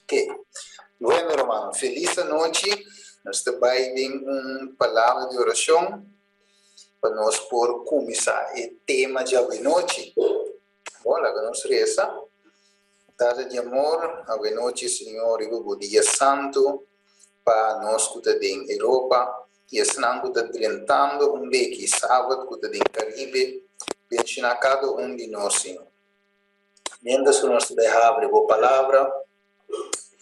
Ok. Bueno, hermano, feliz noche. Nós também tem palavra de oração para nós por começar o tema de hoje noite. Bom, lá nós reza. Tarde de amor, hoje noite, Senhor, e o dia santo para nós que estamos em Europa e estamos que estamos tentando beque sábado que estamos em Caribe, bendiga cada de nós, Senhor. Mientras que nós abrimos a palavra,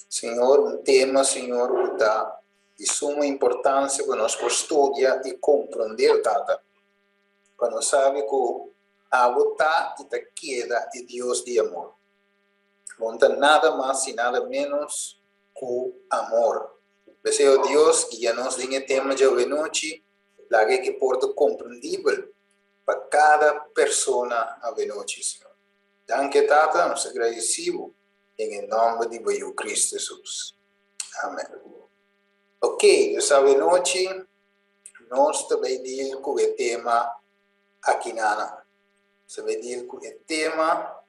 Senhor, tema, Senhor, que está de suma importância para nós estudar e compreender, Tata. Para nós saber que a vontade está queda de Deus de amor. Não tem nada mais e nada menos que amor. Deseo Deus que já nos dê tema de hoje noite, lá que porta compreendível para cada pessoa hoje noite, Senhor. Danke, Tata, nos agradecemos. Em nome de Cristo Jesus. Amém. Ok, essa noite nós também dizer com o tema aqui na Sabe dizer com o tema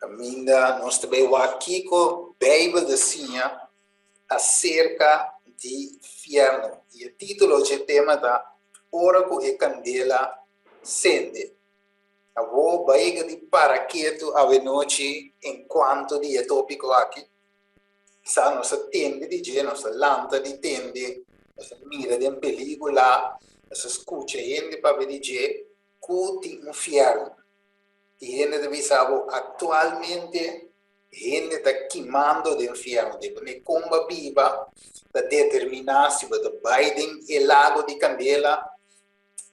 ainda nós também vamos aqui com a Bíblia desenha acerca de inferno. E o título do tema é Ora com a candela acende. A vou baiga de paraquedo a noite enquanto dia tópico aqui. Sa nossa tende de dia, nossa lanta de tende, nossa mira de película, nossa escuta gente para ver de dia, que inferno. E gente deve saber atualmente gente está queimando do inferno, de comba viva, para determinar se vai Biden e lago de candela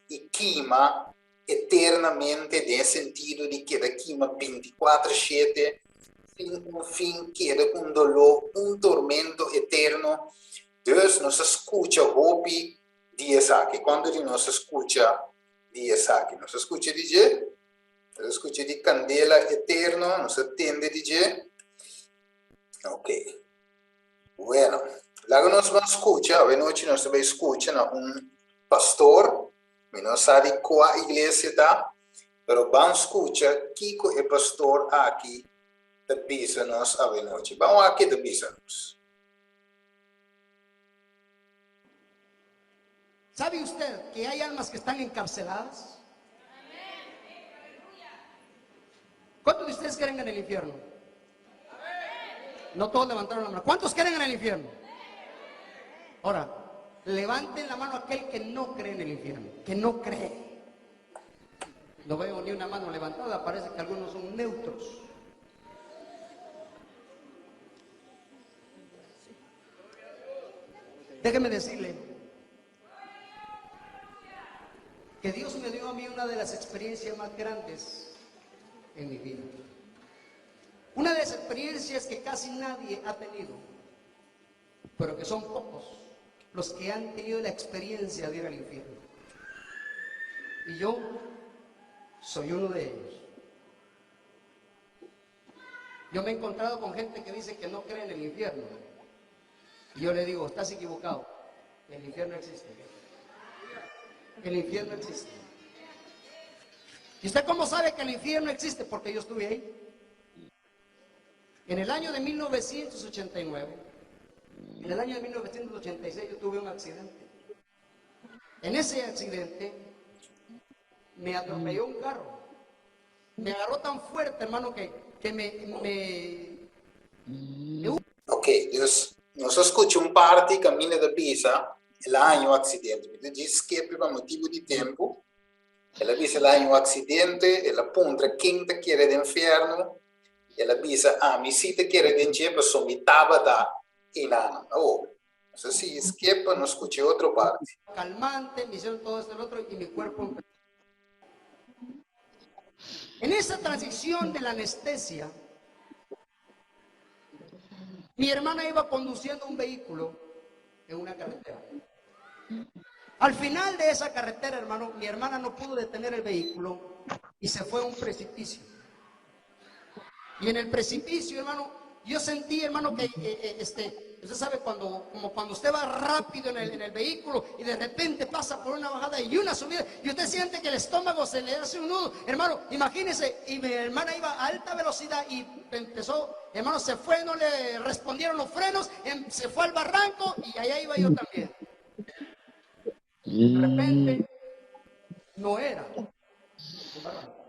e queima eternamente, no sentido de que daqui a 24/7, fim queda com dolor, tormento eterno. Deus nos escuta hopi dia saque. Quando ele nos escuta dia saque, nos escuta dizer, nos escuta de candela eterno, nos atende dizer. Ok. Bueno, lá que nós vamos escutar, a noite nós também escutamos pastor. Não sabe qual igreja está, mas vamos escutar que o pastor aqui da Bisa-nos a noite. Vamos aqui da Bisa-nos. ¿Sabe usted que hay almas que están encarceladas? ¿Cuántos de ustedes creen en el infierno? No todos levantaron la mano. ¿Cuántos creen en el infierno? Ahora, levanten la mano aquel que no cree en el infierno, que no cree. No veo ni una mano levantada, parece que algunos son neutros. Déjeme decirle que Dios me dio a mí una de las experiencias más grandes en mi vida. Una de las experiencias que casi nadie ha tenido, pero que son pocos los que han tenido la experiencia de ir al infierno. Y yo soy uno de ellos. Yo me he encontrado con gente que dice que no cree en el infierno. Y yo le digo, estás equivocado. El infierno existe. El infierno existe. ¿Y usted cómo sabe que el infierno existe? Porque yo estuve ahí. En el año de 1989, en el año de 1986 yo tuve un accidente. En ese accidente me atropelló un carro. Me agarró tan fuerte, hermano, que me... Ok, Deus, nós escutamos parte caminho da Bisa, lá em um acidente. Ele diz que por motivo de tempo, ela diz lá em um acidente, ela punta quem te quer do inferno, ela diz, me se te quer de inferno, somitava da inana. Oh, não sei se esquepa, não escute outra parte. Calmante, me hicieron todo esto y lo otro, y mi cuerpo... En esa transición de la anestesia, mi hermana iba conduciendo un vehículo en una carretera. Al final de esa carretera, hermano, mi hermana no pudo detener el vehículo y se fue a un precipicio. Y en el precipicio, hermano, yo sentí, hermano, que Usted sabe como cuando usted va rápido en el vehículo y de repente pasa por una bajada y una subida y usted siente que el estómago se le hace un nudo. Hermano, imagínese, y mi hermana iba a alta velocidad y empezó, hermano, se fue, no le respondieron los frenos, se fue al barranco y allá iba yo también. De repente, no era un barranco.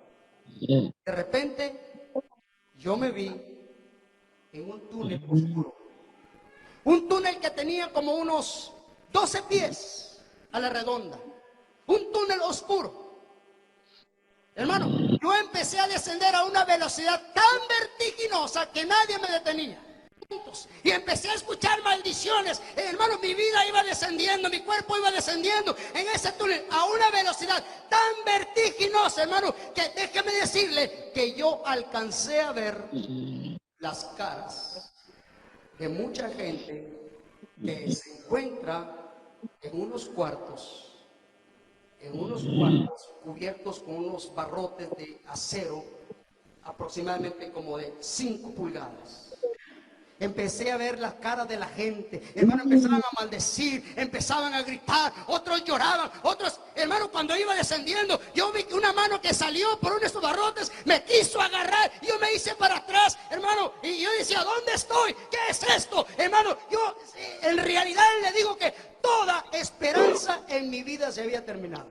De repente, yo me vi en un túnel oscuro. Un túnel que tenía como unos 12 pies a la redonda. Un túnel oscuro. Hermano, yo empecé a descender a una velocidad tan vertiginosa que nadie me detenía. Y empecé a escuchar maldiciones. Hermano, mi vida iba descendiendo, mi cuerpo iba descendiendo en ese túnel a una velocidad tan vertiginosa, hermano, que déjeme decirle que yo alcancé a ver las caras de mucha gente que se encuentra en unos cuartos cubiertos con unos barrotes de acero aproximadamente como de 5 pulgadas. Empecé a ver las caras de la gente, hermano, empezaban a maldecir, empezaban a gritar, otros lloraban, otros, hermano, cuando iba descendiendo, yo vi que una mano que salió por uno de esos barrotes me quiso agarrar, yo me hice para atrás, hermano, y yo decía, ¿dónde estoy? ¿Qué es esto? Hermano, yo en realidad le digo que toda esperanza en mi vida se había terminado.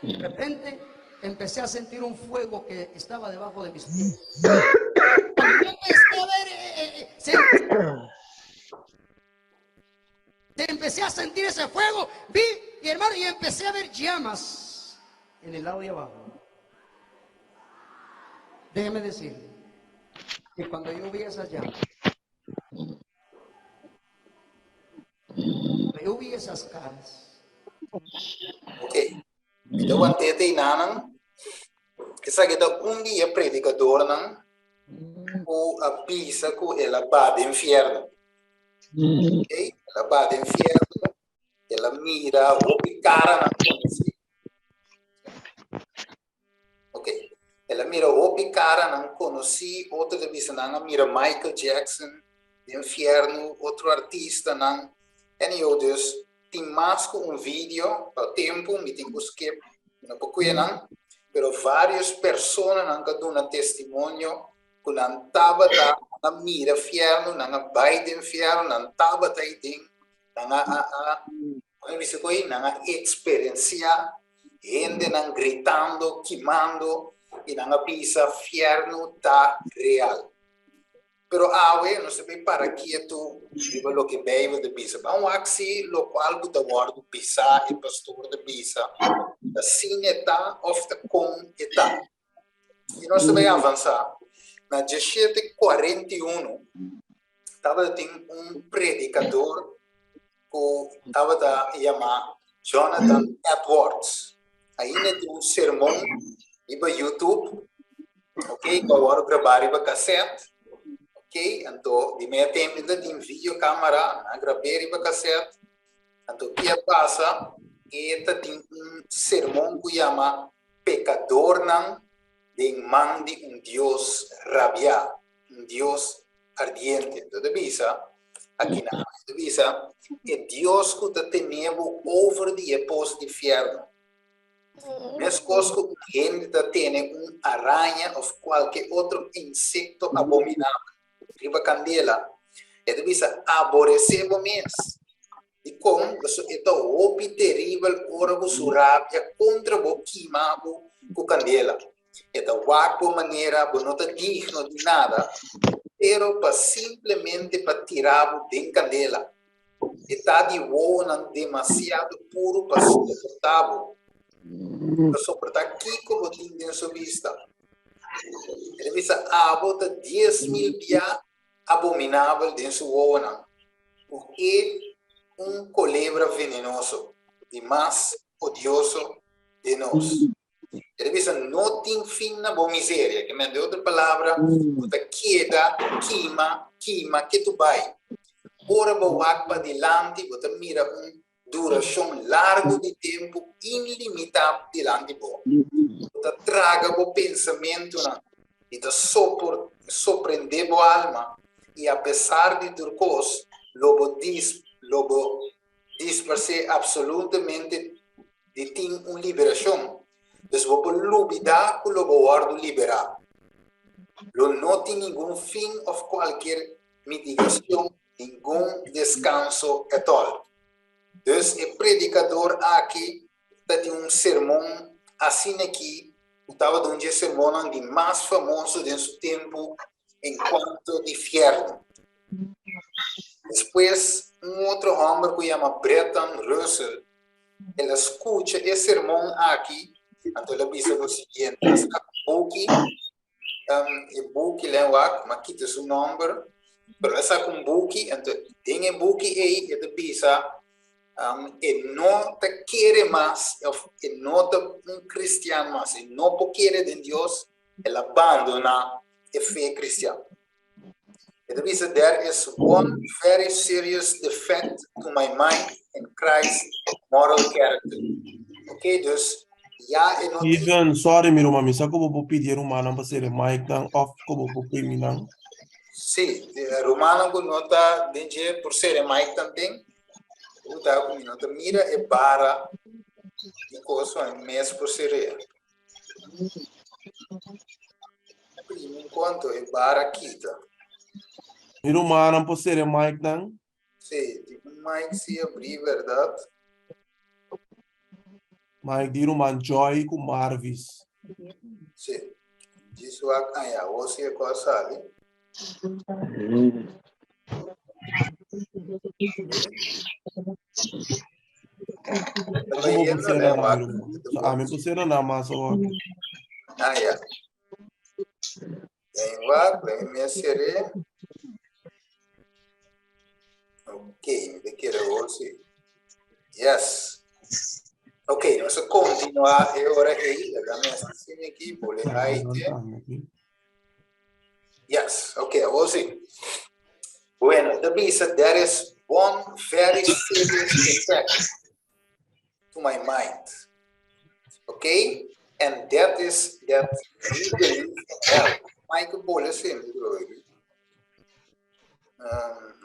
De repente empecé a sentir un fuego que estaba debajo de mis pies. Cuando yo empecé a ver, empecé a sentir ese fuego, vi, y hermano, y empecé a ver llamas en el lado de abajo. Déjeme decir que cuando yo vi esas llamas, cuando yo vi esas caras. Ok, então até tem nanang, que sabe que dia predicador nang, o avisa que ela vai do inferno. Ok, ela vai do inferno, ela mira o cara nang conhece. Ok, ela mira o cara nang conhece, outro avisa nang mira Michael Jackson, do inferno, outro artista nang, e eu dus tem mais que vídeo, ao tempo, me tem que skip, não porque não, pero várias pessoas não que dão testemunho que não estava na mira inferno, não vai do inferno, não estava aí dentro, não experienciar, gente não gritando, queimando, e não pensa inferno está real. Pero não sei para quieto, viva lo que veio de Bisa. Vamos aqui, lo qual do guardo Bisa e pastor de Bisa, assim está, ou com está. E nós também avançar. Na 1741, estava tem predicador que estava a chamar Jonathan Edwards. Aí tem sermão, e para YouTube, ok? Agora gravar e para cassete. Ok, então, de meia tempo, tem vídeo câmera, gravei para cassete. Então, o que passa? Tem sermão que chama Pecador não de mão de Deus rabiar, Deus ardiente. Então, Bisa, aqui na Bisa, é Deus que está tendo over the poço de inferno. Mesmo que a gente está tendo aranha ou qualquer outro insecto abominável. Riba candela, é bisa aborrecer o mês. E como isso é o terrível ora o surabia contra o queimado com candela. É uma maneira não está digno de nada, pero para simplesmente para tirar o de candela. Está de não demasiado puro para suportar. Para suportar aqui como tem em sua vista. Ele diz a bota 10.000 dias abominável de sua ona, porque culebra venenoso, de mais odioso de nós. Ele diz não tem fim na boa miséria, que de outra palavra, você queda, queima, que tu vai. Ora, você para adiante, você mira duração larga de tempo, ilimitado delante de você. Você traga o pensamento, e te surpreender a alma, e apesar de turcos, lobo diz para ser absolutamente de ter uma liberação. Então, vou lubidar que o lobo guardo liberar. Não tem nenhum fim ou qualquer mitigação, nenhum descanso at all. Então, o predicador aqui tem um sermão assim aqui, estava dando um sermão de mais famoso de seu tempo, enquanto de inferno. Depois, outro homem que se chama Bretton Russell, ele escuta esse sermão aqui, então ele diz o seguinte: o book lewat, mas quita seu nome, pero essa com book, então tem book aí, ele diz e não te quer mais, e não te um cristiano mais, e não quer de Deus, ele abandona a fé cristã. It means that there is one very serious defect to my mind and Christ's moral character. Okay, dus ja en Even, sorry, miro mami, sa ko po pedir rumana pa sila mic nang off ko po minang. Sì, romano con nota dice por ser mic também. Uta com nota mira e bara di cosa è mes por ser. Primo enquanto e bara kita. Miro mana po sila mic nang. Sì, tipo mic si abri, verdade? Mic di ruman Joy com Marvis. Sì. Disso a você é cosa ali. Ako po sila na miro. Sa amin po sila na masa wag. Ya. Vem lá, vem me seré. Ok, me quero você. Yes. Ok, vamos continuar agora aí. Dá-me assim aqui, vou ler aí. Yes, ok, você. Bueno, the beast, there is one very serious effect to my mind. Okay? And that is that we believe in hell. Michael Bolle sempre drogi.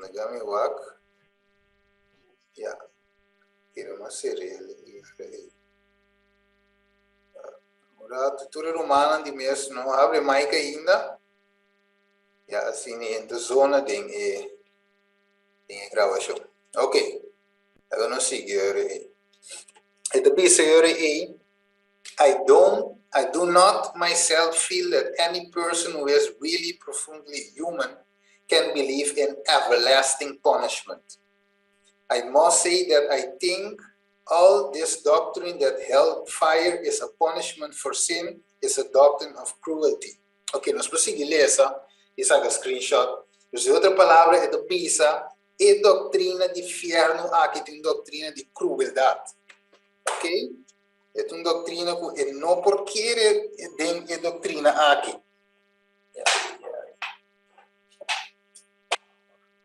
Nagami wak. Yeah. Era uma série. Ora, tutura romana di mes não abre mais ainda. Ja, assim, in de zona ding gravação. Ok. Agora não seguir aí. E também seguir aí. I do not myself feel that any person who is really profoundly human can believe in everlasting punishment. I must say that I think all this doctrine that hellfire is a punishment for sin is a doctrine of cruelty. Ok, nós prosseguimos essa, isso é screenshot. Mas outra palavra é da pisa, e doutrina de inferno, aqui tem doutrina de crueldade. Ok? É uma doutrina que não porque é doutrina aqui.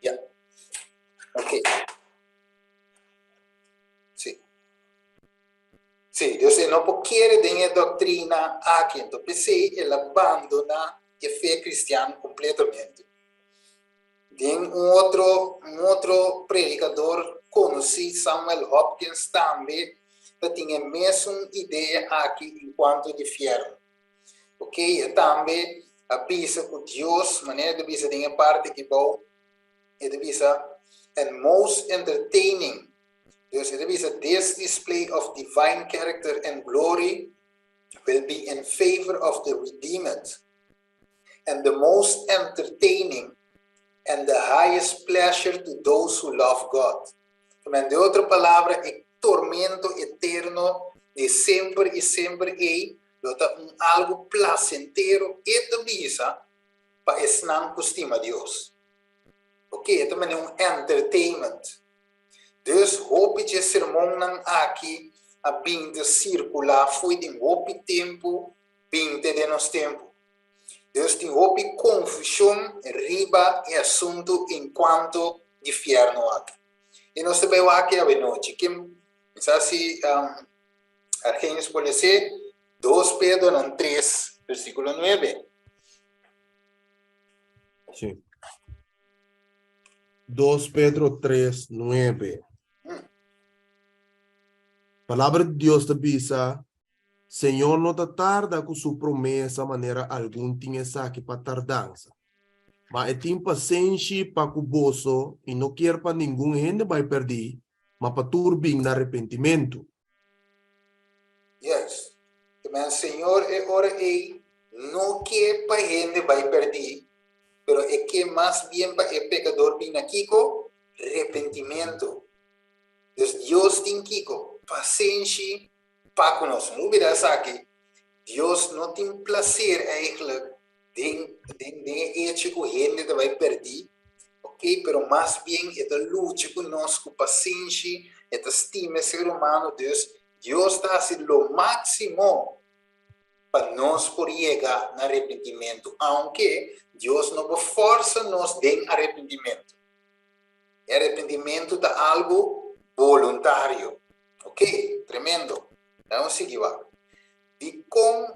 Yeah. Ok. Sim. Sim, Deus não porque é doutrina aqui. Então, pensei, ele abandona a fé cristã completamente. Tem um outro predicador conhecido, Samuel Hopkins, também, que tinha a mesma ideia aqui enquanto de inferno. Ok? E também a pisa com Deus, maneira de pisa tem a parte que bom, e de pisa, and most entertaining. Deus, e de pisa, this display of divine character and glory will be in favor of the redeemed. And the most entertaining and the highest pleasure to those who love God. De outra palavra, é tormento eterno de sempre e sempre é algo placentero e tambisa para estar costima Deus. Ok, também é um entertainment. Deus, hope de sermão não aqui a binda circular foi de hope tempo, binda de nos tempo. Deus tem hope confusão riba e assunto enquanto de inferno aqui. E nós também aqui a noite que se Argénios pode ser 2 Pedro 3, versículo 9. Sim. 2 Pedro 3:9. Palavra de Deus te avisa, Senhor não te tarda com sua promessa maneira algum tinha saque para tardança. Mas tem paciência para o bolso e não quer para ninguém gente vai perder, mas para turbin na arrependimento. Yes. Mas Senhor é ora aí, não quer para gente vai perder, pero é que mais bem para o pecador vir aqui com arrependimento. Então Deus tem kiko paciência para conosco. Não virá aqui. Deus não tem prazer eigenlijk de hecho que a gente vai perder, ok? Pero mais bem é luta conosco, paciência, é estima ser humano, Deus está fazendo o máximo para nós por chegar no arrependimento, aunque Deus não força nos de arrependimento. Arrependimento é algo voluntário, ok? Tremendo. Vamos seguir lá. De como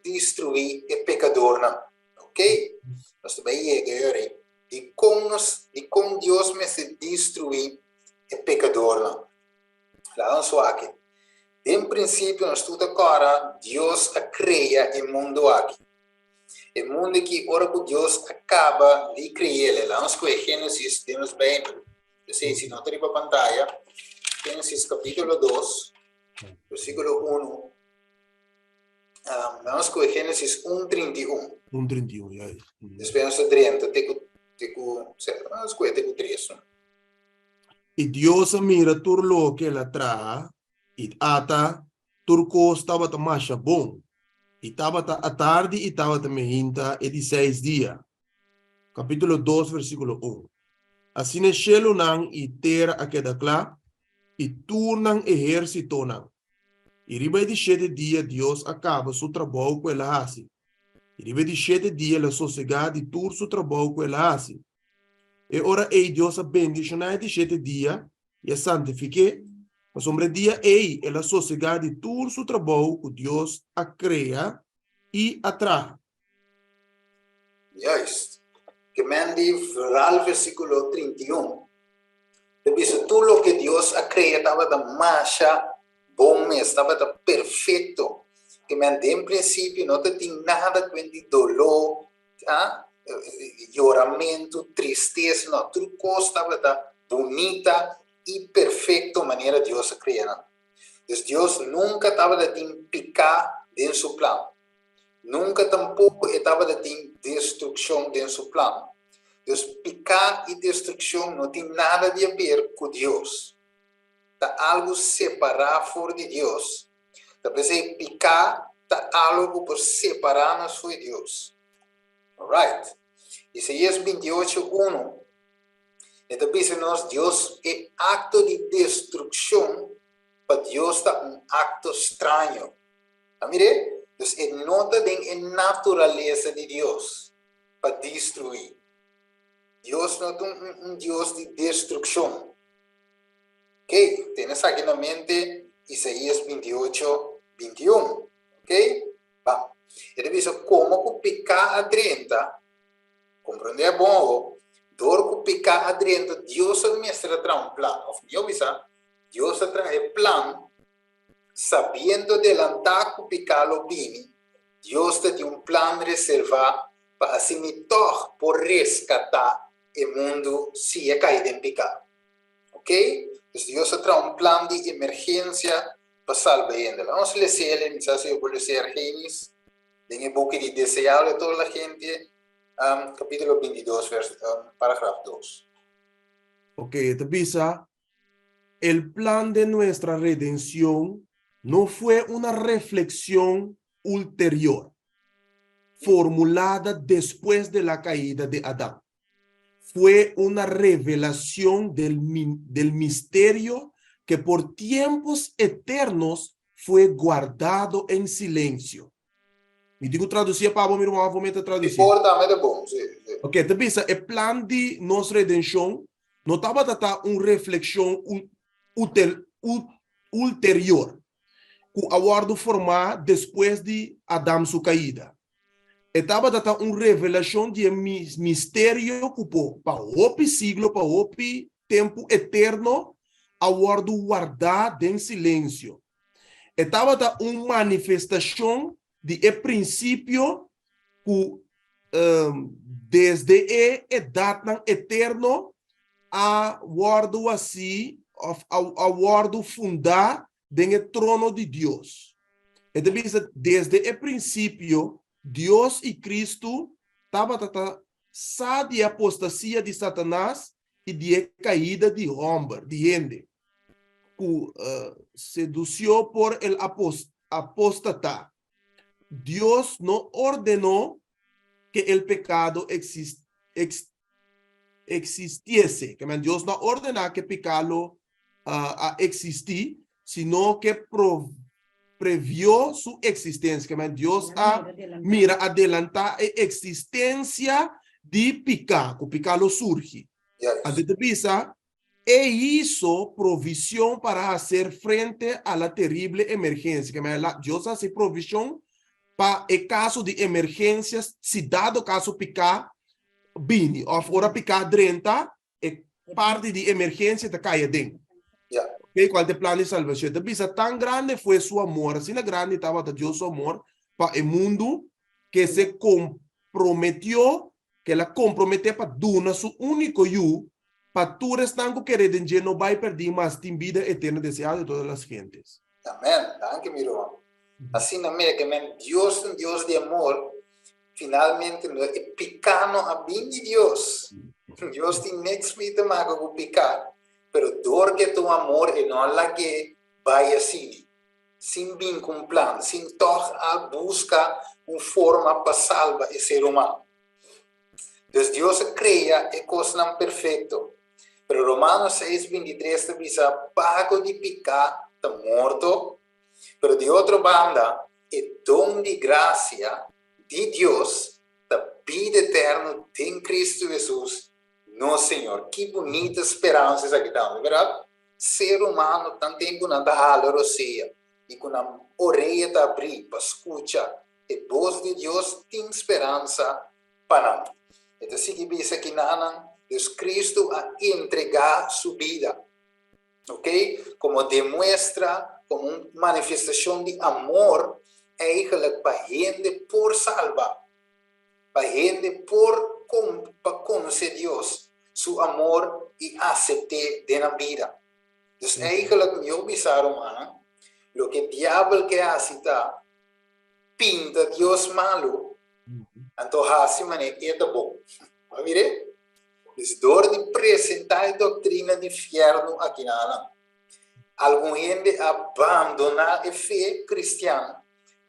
destruir o pecador, não? Ok? Nós também chegamos de como Deus destruir o pecador, não? Lá vamos aqui. Em princípio, nós tudo agora, Deus cria o mundo aqui. O mundo que, ora que Deus acaba de criar, lá vamos com Gênesis, temos bem, eu sei se não tem para a pantalla, Gênesis capítulo 2, versículo 1. Vamos com Gênesis 1:31. 1:31, já. Depois vamos a 30, vamos com 3. E Deus mira turlo que ela traga, e ata turco estava a marcha bom, e estava a tarde e estava a mehinta e de 6 dias. Capítulo 2, versículo 1. Assim é chelo nang e terra a queda clá, e turnang exército nang. E riba de 7 dias Deus acaba seu trabalho com ela assim. E riba de 7 dias ela sossegada e tur seu trabalho com ela assim. E ora ei Deus a bendicionar de 7 dias e a santifique. Mas sobre dia ei ela sossegada e tur seu trabalho que Deus a cria e atrai. Juist. Que mandi vooral versículo 31. Dice, tú lo que Dios ha creado estaba de marcha, bom, estaba de perfecto. Que mandi en principio no te tiene nada de dolor, lloramento, tristeza, no, tu cosa estaba de bonita y perfecta manera Dios ha creado. Entonces Dios nunca estaba de picar en su plan. Nunca tampoco estaba de destrucción en su plan. Deus, picar e destruição não tem nada a ver com Deus. Está algo separado fora de Deus. Talvez picar está algo por separar-nos de Deus. Alright. Isaías 28:1. Então, nós Deus é acto de destruição. Para Deus está acto estranho. Mire, Deus é nota da natureza de Deus para destruir. Deus não é Deus de destruição. Ok? Tienes aqui na mente Isaías 28:21. Ok? Vamos. Ele diz como que picar a 30. Compreender bom? Dor que picar a 30, Deus administra um plano. Deus traz plano, sabendo adelantar que picar o bem. Deus tem plano reservado para assim por resgatar o mundo se é caído em pecado. Ok? Então, Deus traz plano de emergência para salvar ele. Vamos ler ele, mensaje eu vou ler Gênesis, em book de desejável de toda a gente, capítulo 22, parágrafo 2. Ok, te avisa, el plan de nuestra redención no fue una reflexión ulterior, formulada después de la caída de Adán. Fue una revelación del misterio que por tiempos eternos fue guardado en silencio. Me digo traduzir para vos, irmão, vou traduzir. Importante é bom, sim. Ok, te pensa, o plano de nossa redenção não estava a uma reflexão ulterior, que aguardo formar depois de Adão sua caída. Estava dando uma revelação de mistério para o siglo, para o tempo eterno, a guardar em silêncio. Estava dando uma manifestação de princípio que desde a data eterno a guardo assim, a guardo fundar no trono de Deus. Então, desde o princípio, Deus e Cristo estavam tratando de apostasia de Satanás e de caída de homem, de gente, que sedució por el apóstata. Deus não ordenou que o pecado existiese, que Deus não ordenou que o pecado existir, sino que previó su existencia, que Dios mira adelantar a existencia de pecado, o pecado surge. Antes de visa, e hizo provisión para hacer frente a la terrible emergencia, que Dios hace provisión para el caso de emergencias, si dado caso pecado, vini, o ahora pecado 30, parte de emergencia te cae dentro. Okay, qual é o plano de salvação? Então, tão grande foi seu amor, assim grande estava Deus seu amor para o mundo, que se comprometeu, que ela comprometeu para donar seu único filho, para tu restante que não vai perder, mas tem vida eterna desejada de todas as gentes. Amém. Danke, meu irmão. Assim também, que Deus é um Deus de amor, finalmente, não é pecado a bem de Deus. Deus tem niks mee te maken com pecado. Pero porque tu amor e não la que vai assim, sem bem com plano, sem toch a busca uma forma para salvar o ser humano. Então Deus cria e coisa não perfeito. Pero Romanos 6:23 diz: pago de pecado está morto, pero de outra banda, o dom de graça de Deus, da vida eterna em Cristo Jesus, nosso Senhor. Que bonita esperança essa aqui, não é verdade? Ser humano, tanto tempo não está a roceia, e com a orelha está abrir para escutar, a voz de Deus tem esperança para nós. Então, se diz aqui, Deus Cristo a entregar sua vida, ok? Como demonstra, como uma manifestação de amor, eigenlijk para gente por salvar, para gente para conhecer Deus, seu amor e aceitar na vida. Então, eigenlijk, eu pensaram, mano, o que o diabo quer aceitar, pinta Deus malo, então, assim, é bom. Vai ver? Então, dor de apresentar a doutrina do inferno aqui na alguma gente abandona a fé cristã.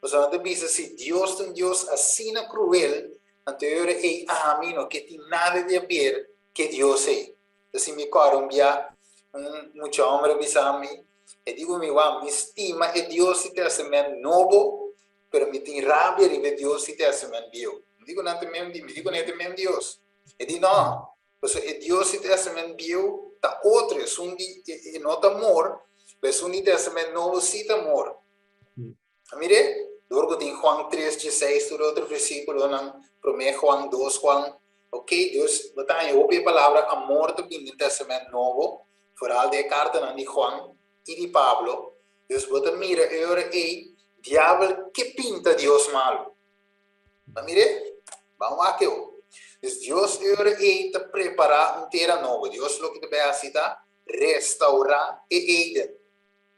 Mas não pensa se Deus é um Deus assim cruel, então eu amino que tem nada de ver que Deus é. Assim me corombia muito homem pensa a mim, e digo me estima é Deus e testamento novo, pero me tem rabia de Deus e testamento velho. Digo não tem mesmo Deus. E digo não, porque é Deus e testamento velho tá outro, é não amor, mas um testamento novo sim amor. Mire, Dorgo tem Juan 3:16, todo outro versículo, não, 1 Juan 2, Juan, ok, Deus, botar em outra palavra, amor também no Testamento Novo, foral de carta de Juan e de Pablo, Deus bota, mira, agora é, diabo que pinta Deus malo. Mire, vamos aqui, Deus agora é, te preparar terra nova, Deus lo que te vai citar, restaurar e eden,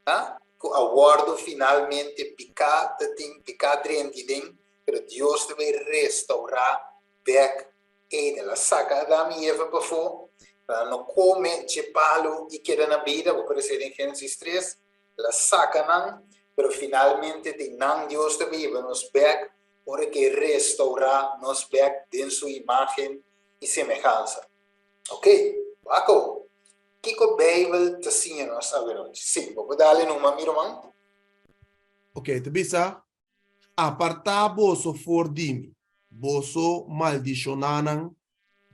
tá? Aguardo finalmente pecado dentro de pero Deus deve restaurar back Eden. La saca Adão e Eva para fora, para não comer de palo e queda na vida, vou aparecer em Gênesis 3, la saca não, pero finalmente de não Deus deve nos back, para que restaurar nos back em sua imagem e semelhança. Ok? Waco. O que a Bíblia está dizendo agora? Sim, vou dar uma irmã. Ok, te bisa, apartar vosso for dimi, vosso maldicionanan,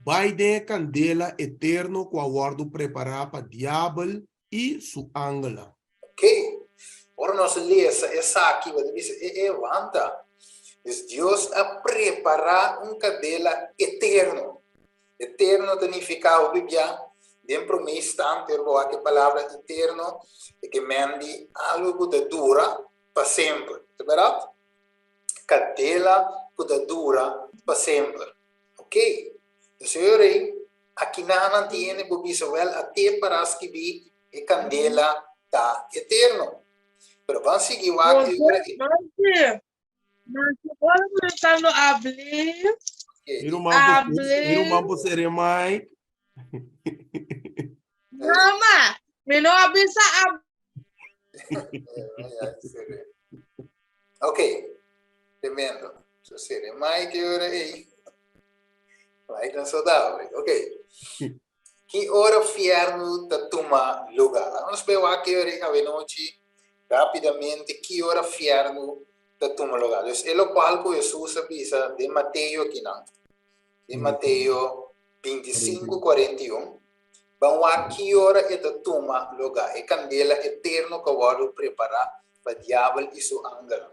vai de candela eterno com aguardo preparar para diabo e su angela. Ok, agora nós lemos essa aqui, vai dizer, levanta. Dus Deus a preparar cadela eterno. Eterno significa o Bíblia, den promessa anterior que a palavra eterno é que mandi algo que dura para sempre. É verdade? Cadela que dura para sempre. Ok? Então, eu aqui não tem bobisawel até para escrever a candela da eterno. Pero vamos seguir o aqui. Mas agora nós estamos a abrir. Mira o mambo seremai. Mama, me não bisa Ok. Tremendo. So seremai que ora aí. Vai tão saudável. Ok. Que ora fierno da toma lugar. Vamos ver aqui ora a noite rapidamente que ora fierno da toma lugar. Então, é o qual que Jesus avisa de Mateus aqui não. De Mateus 25, 41. Vamos aqui ora é da toma lugar. É candela eterno que o preparar para o diabo e seu anjo.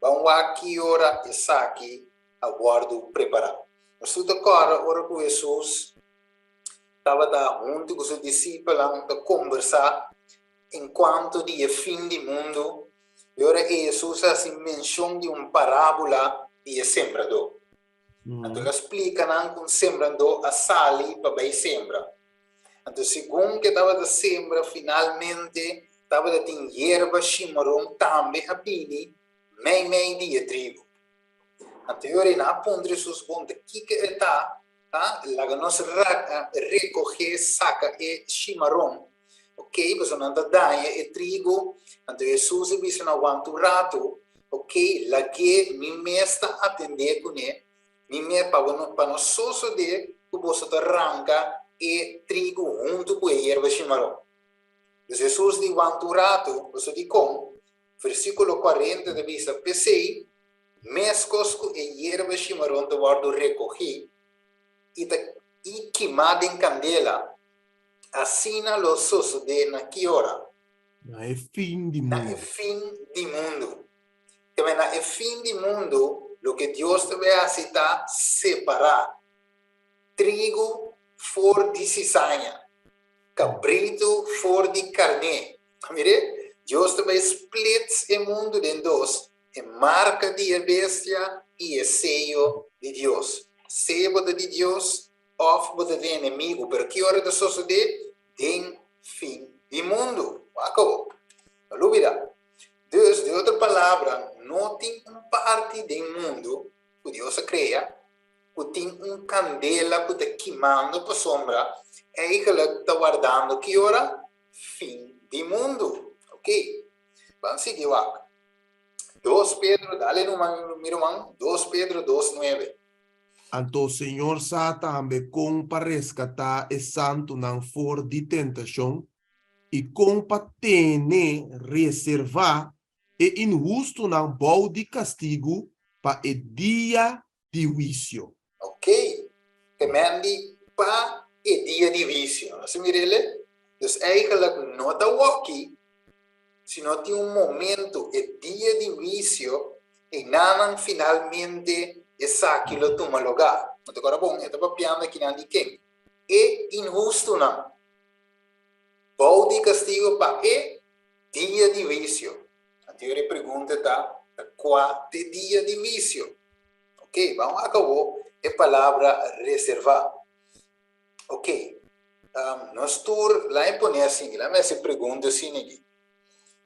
Vamos aqui ora é saque a guardo preparar. Mas tudo agora, ora que Jesus estava junto com os discípulos a conversar enquanto dia fim do mundo. E ora Jesus assim menciona de parábola de sembrador. Então ele explica que um sembrador a sali para bem sembra. Então segundo que estava da sembra, finalmente estava da ter erva chimarrão também a pini, meio dia trigo. Então eu na ponto Jesus bom de que está, lá nós recolher saca e chimarrão. Ok, você não dá danha e trigo, então Jesus disse não aguenta rato, ok, lá que me mesta atender com ele, me me para nós só de que você arranca e trigo junto com a erva chimarrão. Jesus diz aguenta rato, você diz como? Versículo 40 de vista PC, mescos com a erva chimarrão de guardo recolher e queimada em candela. Assina lo sucede na que hora? É fim de mundo. É fim de mundo. Também é fim de mundo, o que Deus te vai citar separar. Trigo for de cizaña, cabrito for de carne. Mire, Deus te vai split o mundo em dois, a marca de bestia e o sello de Deus. Sello de Deus, of de inimigo, pero que hora de suceder? Tem fim de mundo. Acabou. Não dúvida. Deus, de outra palavra, não tem parte do mundo que Deus cria, que tem candela que está queimando para a sombra, e que está guardando que hora? Fim de mundo. Ok? Vamos seguir lá. 2 Pedro, dale no meu irmão, 2 Pedro 2:9. Então o Senhor Satan também com para resgatar o santo não for de tentação e com para ter reservar e injusto não bom de castigo para o dia de juízo. Ok? Que mandi para o dia de juízo. Assim, mirele? Dus eigenlijk não está aqui, sino tem momento, o dia de juízo, e não finalmente essa aquilo toma lugar. Mas agora bom, eu estava piando aqui na quem? É injusto não. Bom de castigo para o dia de juízo. A teoria pergunta tá, qual é dia de juízo? Ok, vamos acabar a palavra reservar. Ok, nós tur lá em Poner assim, lá me se pergunta assim aqui.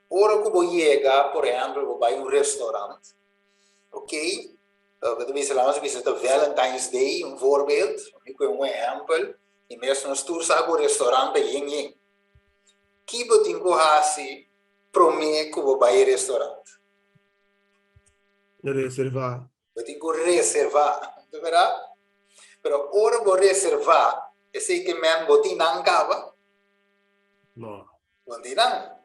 Ora que vou chegar, por exemplo, vou para restaurante. Ok? We laten we de Valentine's Day, een voorbeeld, ik wil een exempel. Die mensen sturen naar een restaurant bij Ying Ying. Kibo tingo hasi prome kubo bij restaurant. Reservar. We tingo reservar, de verdade? Pero ora vou reservar, esse que men boti nangava? No. Boti nang.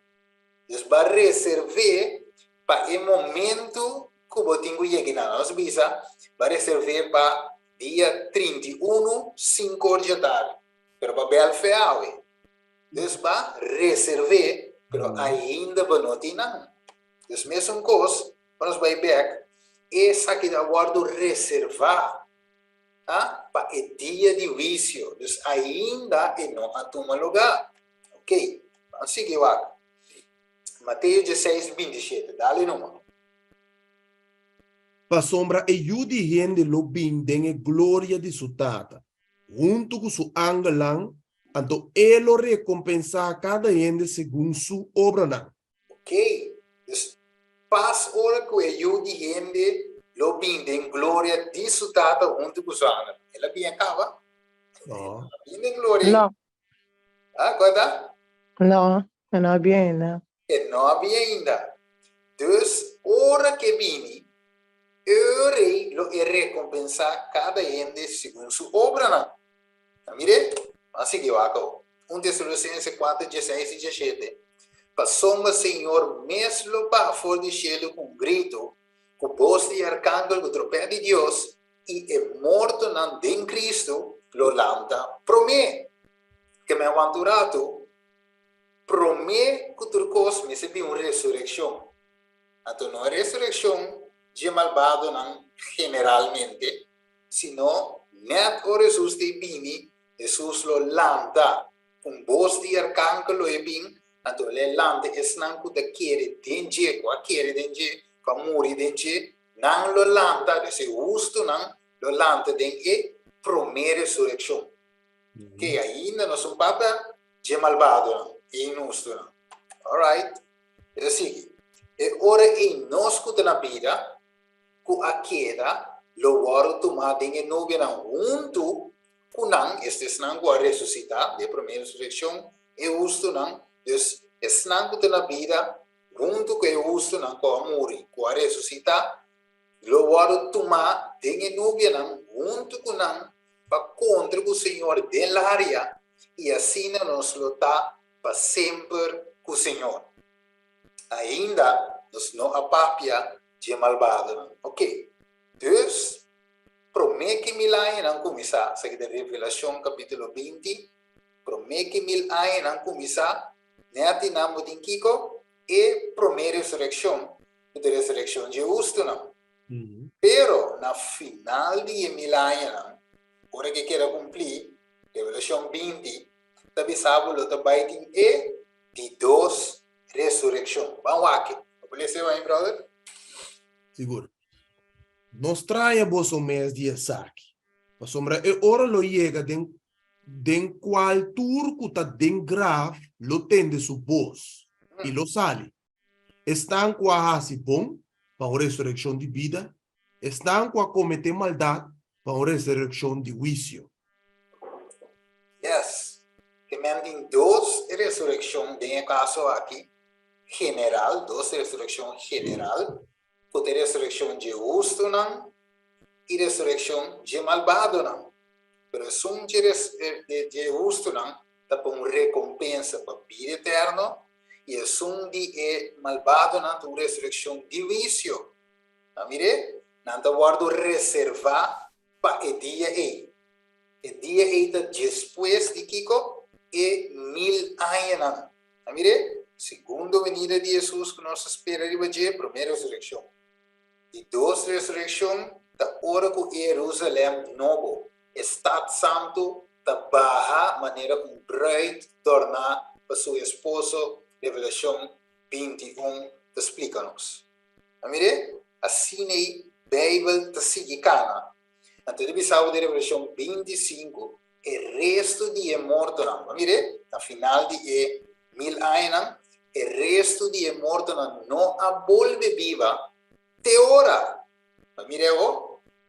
Dus vai reservar para o momento que vou tingo chegar. Nós bisa vai reservar para dia 31, 5 horas da tarde. Pero para bel feawe. Dus vai reservar, pero ainda não tem nada. Dus mesmo coisa, nós vai back, essa que da guardo reservar para o dia de juízo. Então, ainda não a toma lugar. Ok? Vamos seguir lá. Mateus 16, 27. Dá-lhe numa. Pa sombra e yudi gente lo binden e gloria di su tata. Junto con su angelang, anto elo recompensa cada gente según su obra nan. Ok? Dus pas ora que eu de gente lo bindem glória de su tata junto com sua ana. Ela bem acaba. No. Bindem glória. No, Guarda. no, non viene. E não havia ainda. Dus ora que vini, eu rei lo e recompensar cada gente segundo sua obra não. Mire, assim que eu acabo. 1 Tessalonicenses 4, 16 e 17. Passou-me, Senhor, mesmo para fora do cielo com grito, com voz de arcángel, com trompete de Deus, e é morto em Cristo, lo lanta, promete, que me avanturato, promete que tu cos me sebi uma ressurreição. Então, não é ressurreição de malvado não, generalmente, sino, net o Jesus de bini, Jesus lo lanta, com voz de arcángel lo e bim, então, ele lanta es não que quer dengue, que morre dengue, não lo lanta, desse justo não, lo lanta dengue, promete ressurreição. Que ainda não são papa de malvado não, e injusto não. Alright? É assim. E ora em nós que na vida, que a queda, lo waro tomar dengue nube não, junto com não, este não vai ressuscitar, de primeira ressurreição, e justo não, dus es não que na vida, junto com o justo não, com a morrer, com a ressuscitar, lo waro tomar dengue nube não, junto com não, para contra o Senhor de área, e assim nos lutar para sempre com o Senhor. Ainda nos não apapia de malvado. Não. Ok? Deus promete que mil anos não começar. Isso aqui da Revelação capítulo 20. Promete que mil anos não começar. Neti não botem kiko. E promete ressurreição. A ressurreição de justo não. Pero na final de mil anos não. Ora que quer cumprir. Revelação 20. Tabi sabe lo tabai e de dois ressurreição. Vamos aqui. Pode ser aí, brother? Seguro. Nos trae vos o mes de saque. Pa sombra e ora lo llega den qual turco ta den graf lo tende su voz y lo sale. Están qua hasi bom pa o resurrección de vida. Están qua comete maldad pa o resurrección de juicio. Yes. Que mentem dois ressurreição tem caso aqui. General, dos ressurreição general, com ressurreição de justo não e ressurreição de malvado não. Mas um de justo não dá para uma recompensa para a vida eterna e um de malvado não tem uma ressurreição de juízo. Não mire? Não está guardo reservar para o dia aí. O dia aí está depois de Kiko e 1000 anos. Não mire? Segundo venida de Jesus que nós esperamos de primeira ressurreição. E dois ressurreição da hora que Jerusalém novo, Estado Santo, da barra maneira um bride tornar para seu esposo, Revelação 21, explica-nos. Amire? Assim aí, Bíblia está seguindo. Então, ele sabe de Revelação 25, o resto de morto não. Amire? Na final de 1000 anos, o resto de morto não a volve viva. Teora. Mire,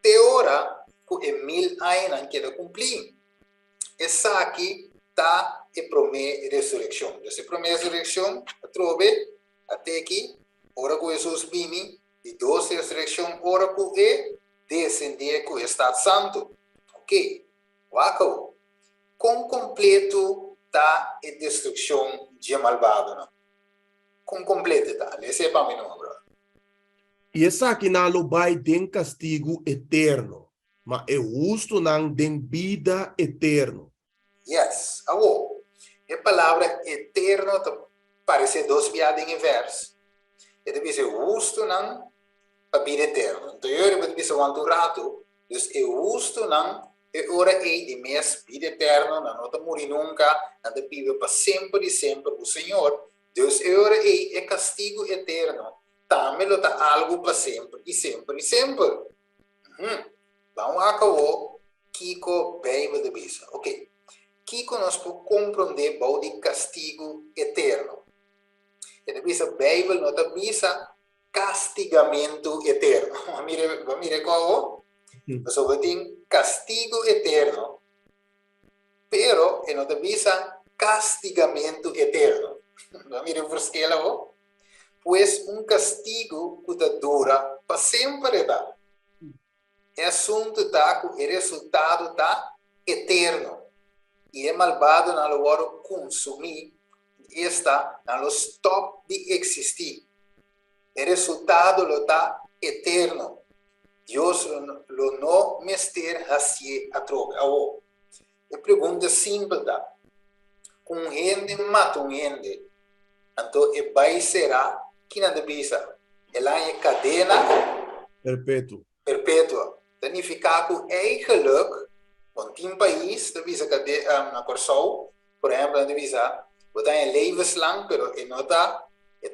teora que 1000 anos que ele cumprir. Essa aqui está a primeira ressurreição. Essa primeira ressurreição, trove até aqui, ora que Jesus vini, e duas ressurreição, ora que descender com o Estado Santo. Ok? Wacau. Com completo está a destruição de malvado, não? Com completo tá. Esse é para mim não, bro. E essa aqui não vai den castigo eterno, mas é justo não den vida eterno. Yes, awo. A palavra eterno parece dois viadas em verso. Ele diz justo não a vida eterna. Então, eu repito isso quanto rato, dus é justo não é hora de mês vida eterna, não te morrer nunca, não te vive para sempre e sempre o Senhor. Deus é hora é castigo eterno. Também lo tá algo para sempre e sempre e sempre. Vamos acabou Kiko Bíblia de bisa. Ok. Kiko nós podemos compreender o de castigo eterno. E de bisa Bíblia não tá bisa castigamento eterno. Vamos mirar qual Nós tem castigo eterno, pero não te visa castigamento eterno. Vamos mirar por esquela, pues castigo que dura para sempre, tá? É assunto tá com o resultado tá eterno. E é malvado na hora consumir, está na stop de existir. O resultado lo tá eterno. Deus lo não mester hacia a troca. A pergunta simples da. Um gente mata um gente. Então, vai será que não devisa. Ela é cadena perpétua. Significa que eigenlijk, want in país, devisa cadena na Corsou, por exemplo, devisa, botar em levenslang, pero e nota, é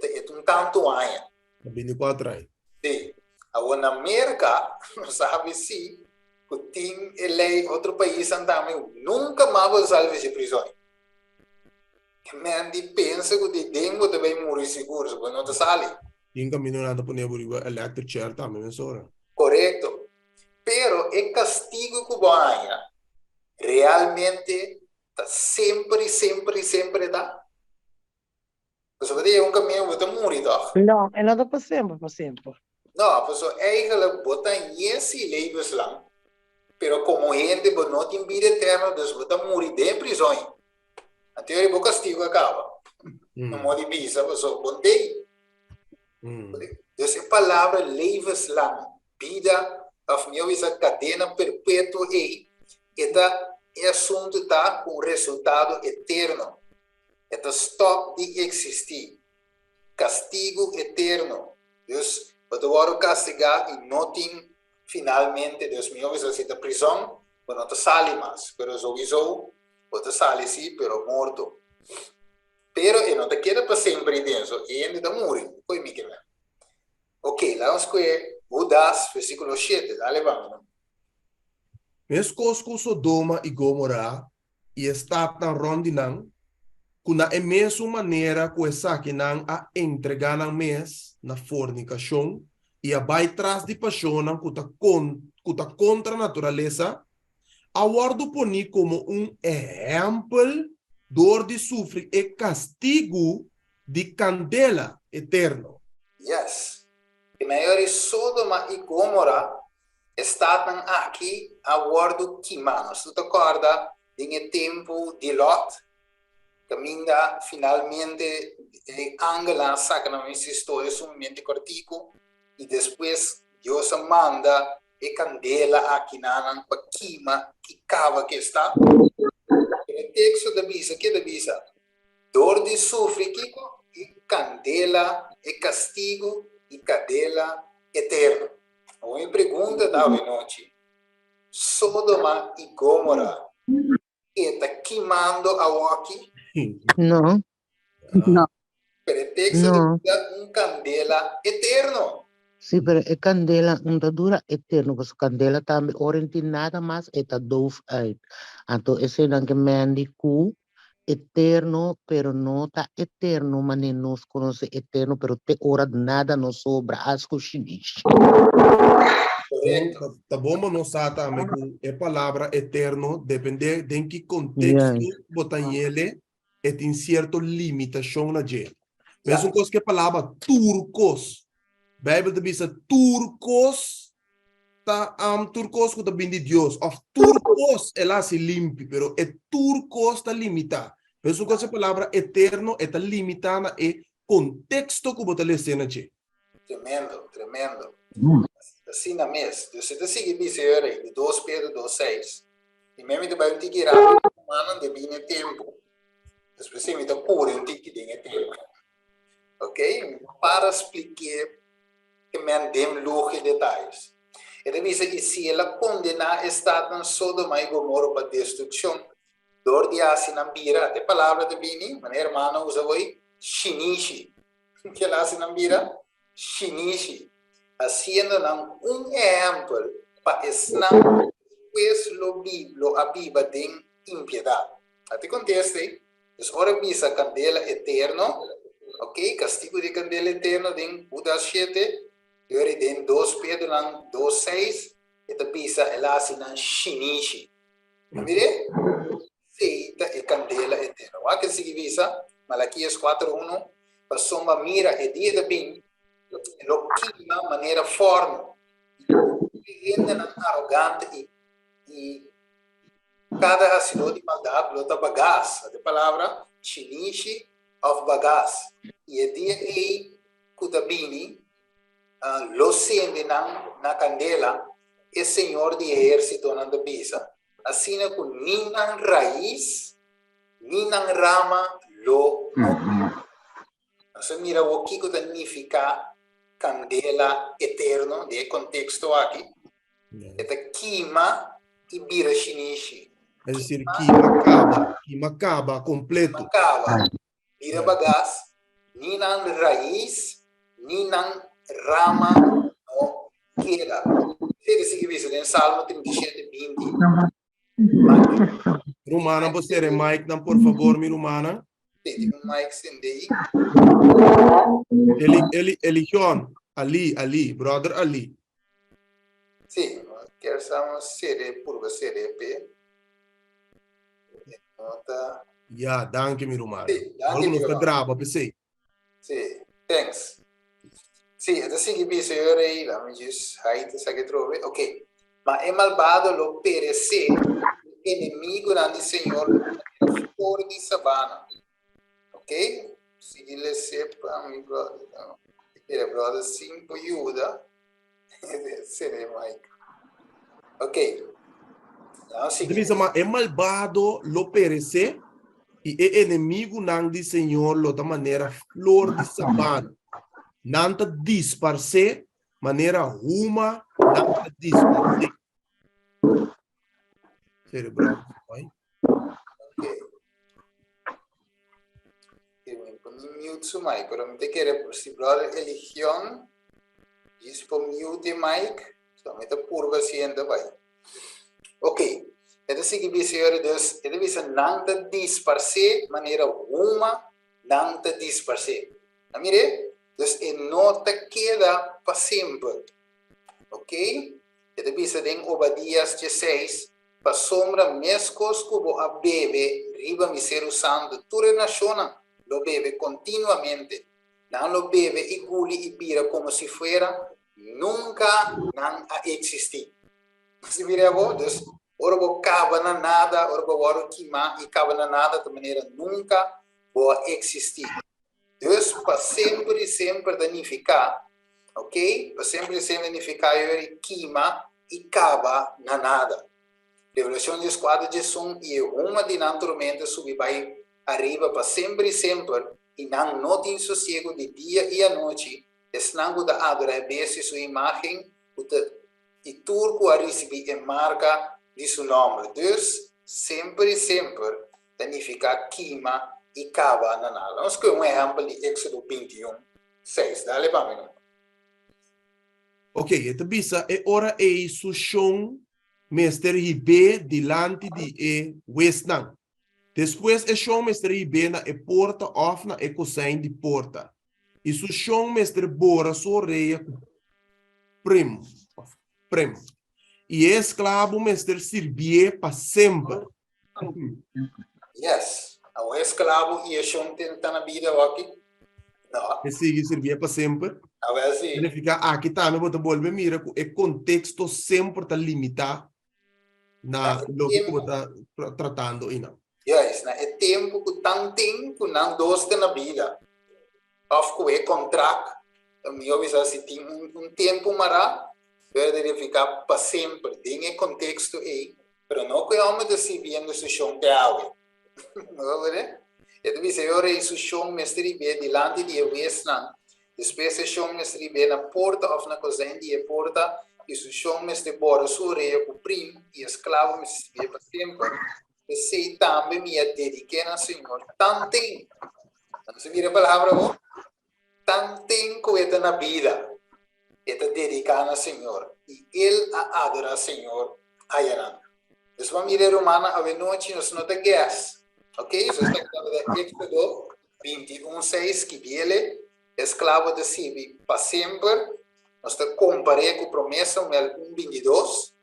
tanto ano. 24 anos. Sim. Agora, na América, não sabe se que tem lei outro país também nunca mais vai sair de prisão. Mas pensa que de dengue também morre seguro, quando não te sai. Tem caminho nada para nevar electric chair também, não é? Correto. Pero o castigo que vai realmente está sempre dá. Você vai ter caminho que você morre, tá? No, è nato per sempre, per sempre. No, pues eigenlijk botan esse levens lang, pero como gente não tem vida eterna, dus botan morrer de prisão. A teoria do castigo acaba. Não morre visa, pues bom day. Dus a palavra levens lang, vida, of meu is a cadena perpétua é assunto tá com resultado eterno. É stop de existir. Castigo eterno. Dus But agora castigar e não tem finalmente, Deus me ouve, se está prisão, não te sale mais. Pero sowieso, você sale sim, pero morto. Pero não te queda para sempre dentro, e ainda está morrendo. Foi me quer. Ok, lá vamos ver Judas, versículo 7, dale vamos. Mescos Sodoma e Gomorra e está na rondinang, kuna é mesma maneira que essa que não a entregar na mes na fornicação e a vai trás de paixão que tá contra a natureza, aguardo poni como exemplo dor de sofrer e castigo de candela eterno. Yes. E maior Sodoma e Gomorra estavam aqui aguardo queimados. Tu te acorda em tempo de Lot? Caminha finalmente Angela saca na minha história sumamente cortico e depois Deus manda e candela aqui na para queima que cava que está. O texto da bisa que da bisa dor de sofrer Kiko e candela e castigo e cadela eterno. A minha pergunta da noite: Sodoma e Gomorra está queimando a aqui? No, No, Pretexto No. de candela eterno. sì, è candela, una dura eterno, perché candela también, ora non nada más, está doof uit. Anto, ese anche mendi cu, eterno, pero no está eterno, ma ne nos conoce eterno, pero te ora nada nos sobra, asco shinish. Correto. Tá bom, mas não sabe também que a palavra eterno depende de que contexto botar ele e tem certa limitação na gente. Mesmo coisa que a palavra turcos, Bíblia diz turcos, tá turcos que também de Deus, of turcos ela se limpa, pero é turcos está limitado. Mesmo coisa a palavra eterno está limitada e contexto que botar ele na gente. Tremendo, tremendo. Assim na mês, você está seguindo isso aí, de 2 Pedro 2:6. E mesmo que vai ter que ir rápido, mas não deve tempo. Depois você me dá puro um tique de tempo. Ok? Para explicar que men dem luge detalhes. E deve dizer que se ela condenar estado em Sodoma e Gomorra para destruição, dor de assinam bira, até palavra de bini, maneira hermana usa oi, shinishi. Que ela assinam bira? Shinishi. Haciendo um exemplo para ensinar pues lo abiba de impiedade. Até conteste, es ora misa candela eterno, ok? Castigo de candela eterno de Buda 7, Yuri den 2 Pedro 2:6, eta pisa elasi nan shinishi. Mire? Seita e candela eterna. O que significa? Malaquias 4:1, passoma mira e dia de bem, lo clima maneira forma. Gente arrogante e cada acidor de maldade lota bagaz. A palavra shinishi of bagaz. E a dia e kutabini lo sende na candela e senhor de exército na bisa. Assim com ninan raiz, ninan rama lo. Você mira o que significa candela eterno, de contexto aqui. É queima e vira shinishi. É dizer, que acaba completo. Acaba, vira bagaz, ninan raiz, ninan rama no queda. Você significa em Salmo 37:20. Romana, você é Mike, não, por favor, mi Romana. Tem um Mike Sendei. Eligion, Ali, brother Ali. Sim, quer saber se purga CDP. Nota. Ja, danke mi Romana. Sim, Alguns que grava, pensei. Sim, thanks. Sim, é assim que bisa eu aí, lá me diz, aí te sabe trove. Ok. Mas é malvado lo perecer, inimigo do Senhor, flor de sabana. Ok? Se ele sepa, meu brother, ele brother sim, ajuda. Seria Mike. Ok. Não, sim. É malvado lo perecer e é inimigo não de Senhor, de maneira flor de sabana. Não te disparce, maneira ruma, não te disparce. Cerebral, vai. Ok. Eu vou mute o Mike, pero me te querer por si brother religião, diz por mute Mike, somente purva siendo vai. Ok. Então, se que senhor Deus, ele diz não te disparce, maneira uma, não te disparce. Não mire? Então, não te queda para sempre. Ok? Ele diz em Obadias 16, para sombra mescos como a bebe, riba misero santo, toda nação lo bebe continuamente. Não lo bebe e guli e pira como se fuera, nunca não a existir. Se vira vos, então, orbo cava na nada, orbo queima e cava na nada de maneira nunca vai existir. Deus para sempre danificar, ok? Para sempre danificar e queima e cava na nada. Revelação 4 de som e uma de não tormenta subir vai arriba para sempre e não tem sossego de dia e a noite. Esnango da adorar bese sua imagem e turco a receber a marca de seu nome. Deus sempre danificar queima e cava na nada. Vamos ver um exemplo de Éxodo 21:6. Dale para mim. Ok, então bisa é hora é su chão Mr. Ibe dilante de Westnang. Depois é chão Mr. Ibe na porta off na cozinha de porta. E su chão Mr. Bora sorreia primo. E é escravo Mr. Servir para sempre. Yes. O escravo e a chão tenta na vida aqui. Não. E sigue servir para sempre. A ver se. Significa aqui também vou te volver mira o contexto sempre está limitado na lo que está tratando e não. Yes, na é tempo que tanto não doste na vida. Of que é contrato. Eu vejo assim tem tempo mará, vai ficar para sempre. Tem um contexto aí, mas não que homem de se vendo se chão de água. Não é? Eu disse eu rei se chão mestre bem dilante de Westland. Depois se chão mestre bem na porta ou na cozinha e porta e se chão mestre bora sua com primo e escravo mestre bem para sempre. E se também me dediquei ao Senhor. Tanto não se vira a palavra ou tanto coisa na vida. É dedicado ao Senhor e ele a adorar ao Senhor ayanan. Isso vai mirar Romana a noite nos nota guess. Ok? Isso está falando de Éxodo 21:6 que ele escravo de Sibi para sempre. Nós está comparando com a promessa no 1:22.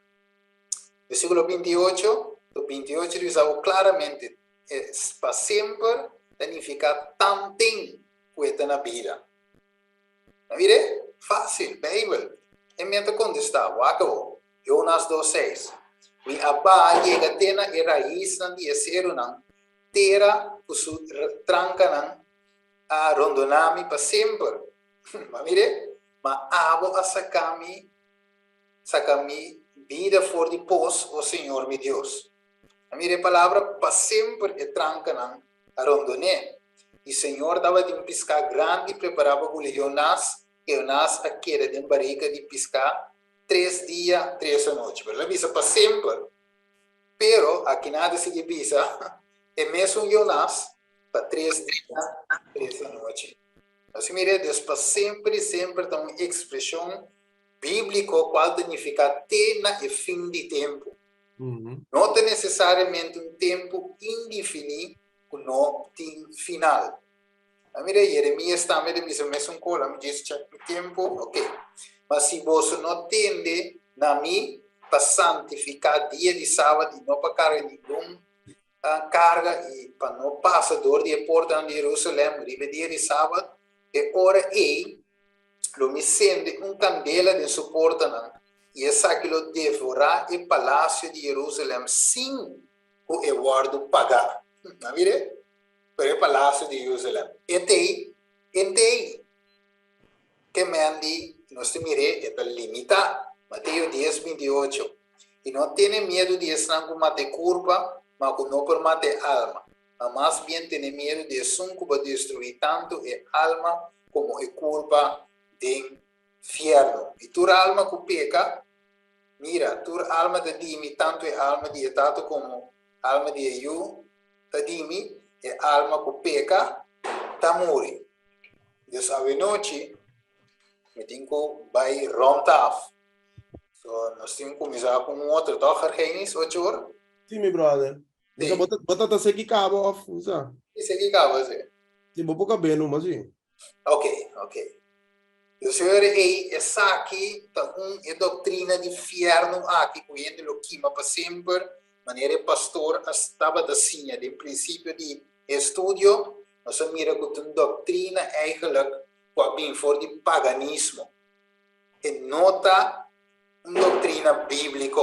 Versículo 28. O 28 diz claramente para sempre significa tanto coisa na vida. Não vire? Fácil, Bíblia. E mente contestar, wako, Jonas 2:6. We aba yega tena e raiz nan di esero nan tera kusu tranca nan a rondonami pa sempre. Ma mire, ma abo a sacami vida for di pos o Senhor mi Deus. Ma mire palavra pa sempre e tranca nan a rondone. E Senhor dava de piscar grande e preparava o Jonas. Jonas aquele de barriga de pescar 3 dias, 3 noites. Pero la visa para sempre. Pero aqui nada se visa. É mesmo Jonas para 3 dias, 3 noites. Assim, mire, Deus para sempre, sempre tem uma expressão bíblica qual significa tena e fim de tempo. Não é necessariamente um tempo indefinido, não tem final. Mira, Jeremias também diz a mesma coisa, me diz o tempo, ok. Mas se você não tende na mim para santificar dia de sábado e não para carregar nenhum carga e para não passar dor de porta de Jerusalém, ribe dia de sábado, e ora lo me sende candela de suporta não, e essa que lo devorar o palácio de Jerusalém sem o Eduardo pagar. Não vire? Para o palácio de Jerusalém. Entei, que mandi, nós mire, é limitado. Mateus 10:28. E não tenha medo de estar com mate curva, mas não por mate alma. Mas mais bem tenha medo de som que vai destruir tanto a alma como a curva de inferno. E tua alma que peca, mira, tua alma de dimi, tanto a alma de tato como a alma de eu, de dimi, a alma que peca, está morre. Deus a noite, me tenho vai rontaf. So, nós temos que começar com outro toque, Argenis, 8 horas. Sim, meu brother. Sim. Bota se que cabo off, usa. Isso aqui acaba, assim. Sim, vou pouca bem, mas sim. Ok. O senhor essa aqui, tá é doutrina de inferno aqui, que o quima para sempre, maneira pastor estava assim, de princípio de estudo, nós mira que uma doutrina eigenlijk wat bem for de paganismo. E nota uma doutrina bíblica,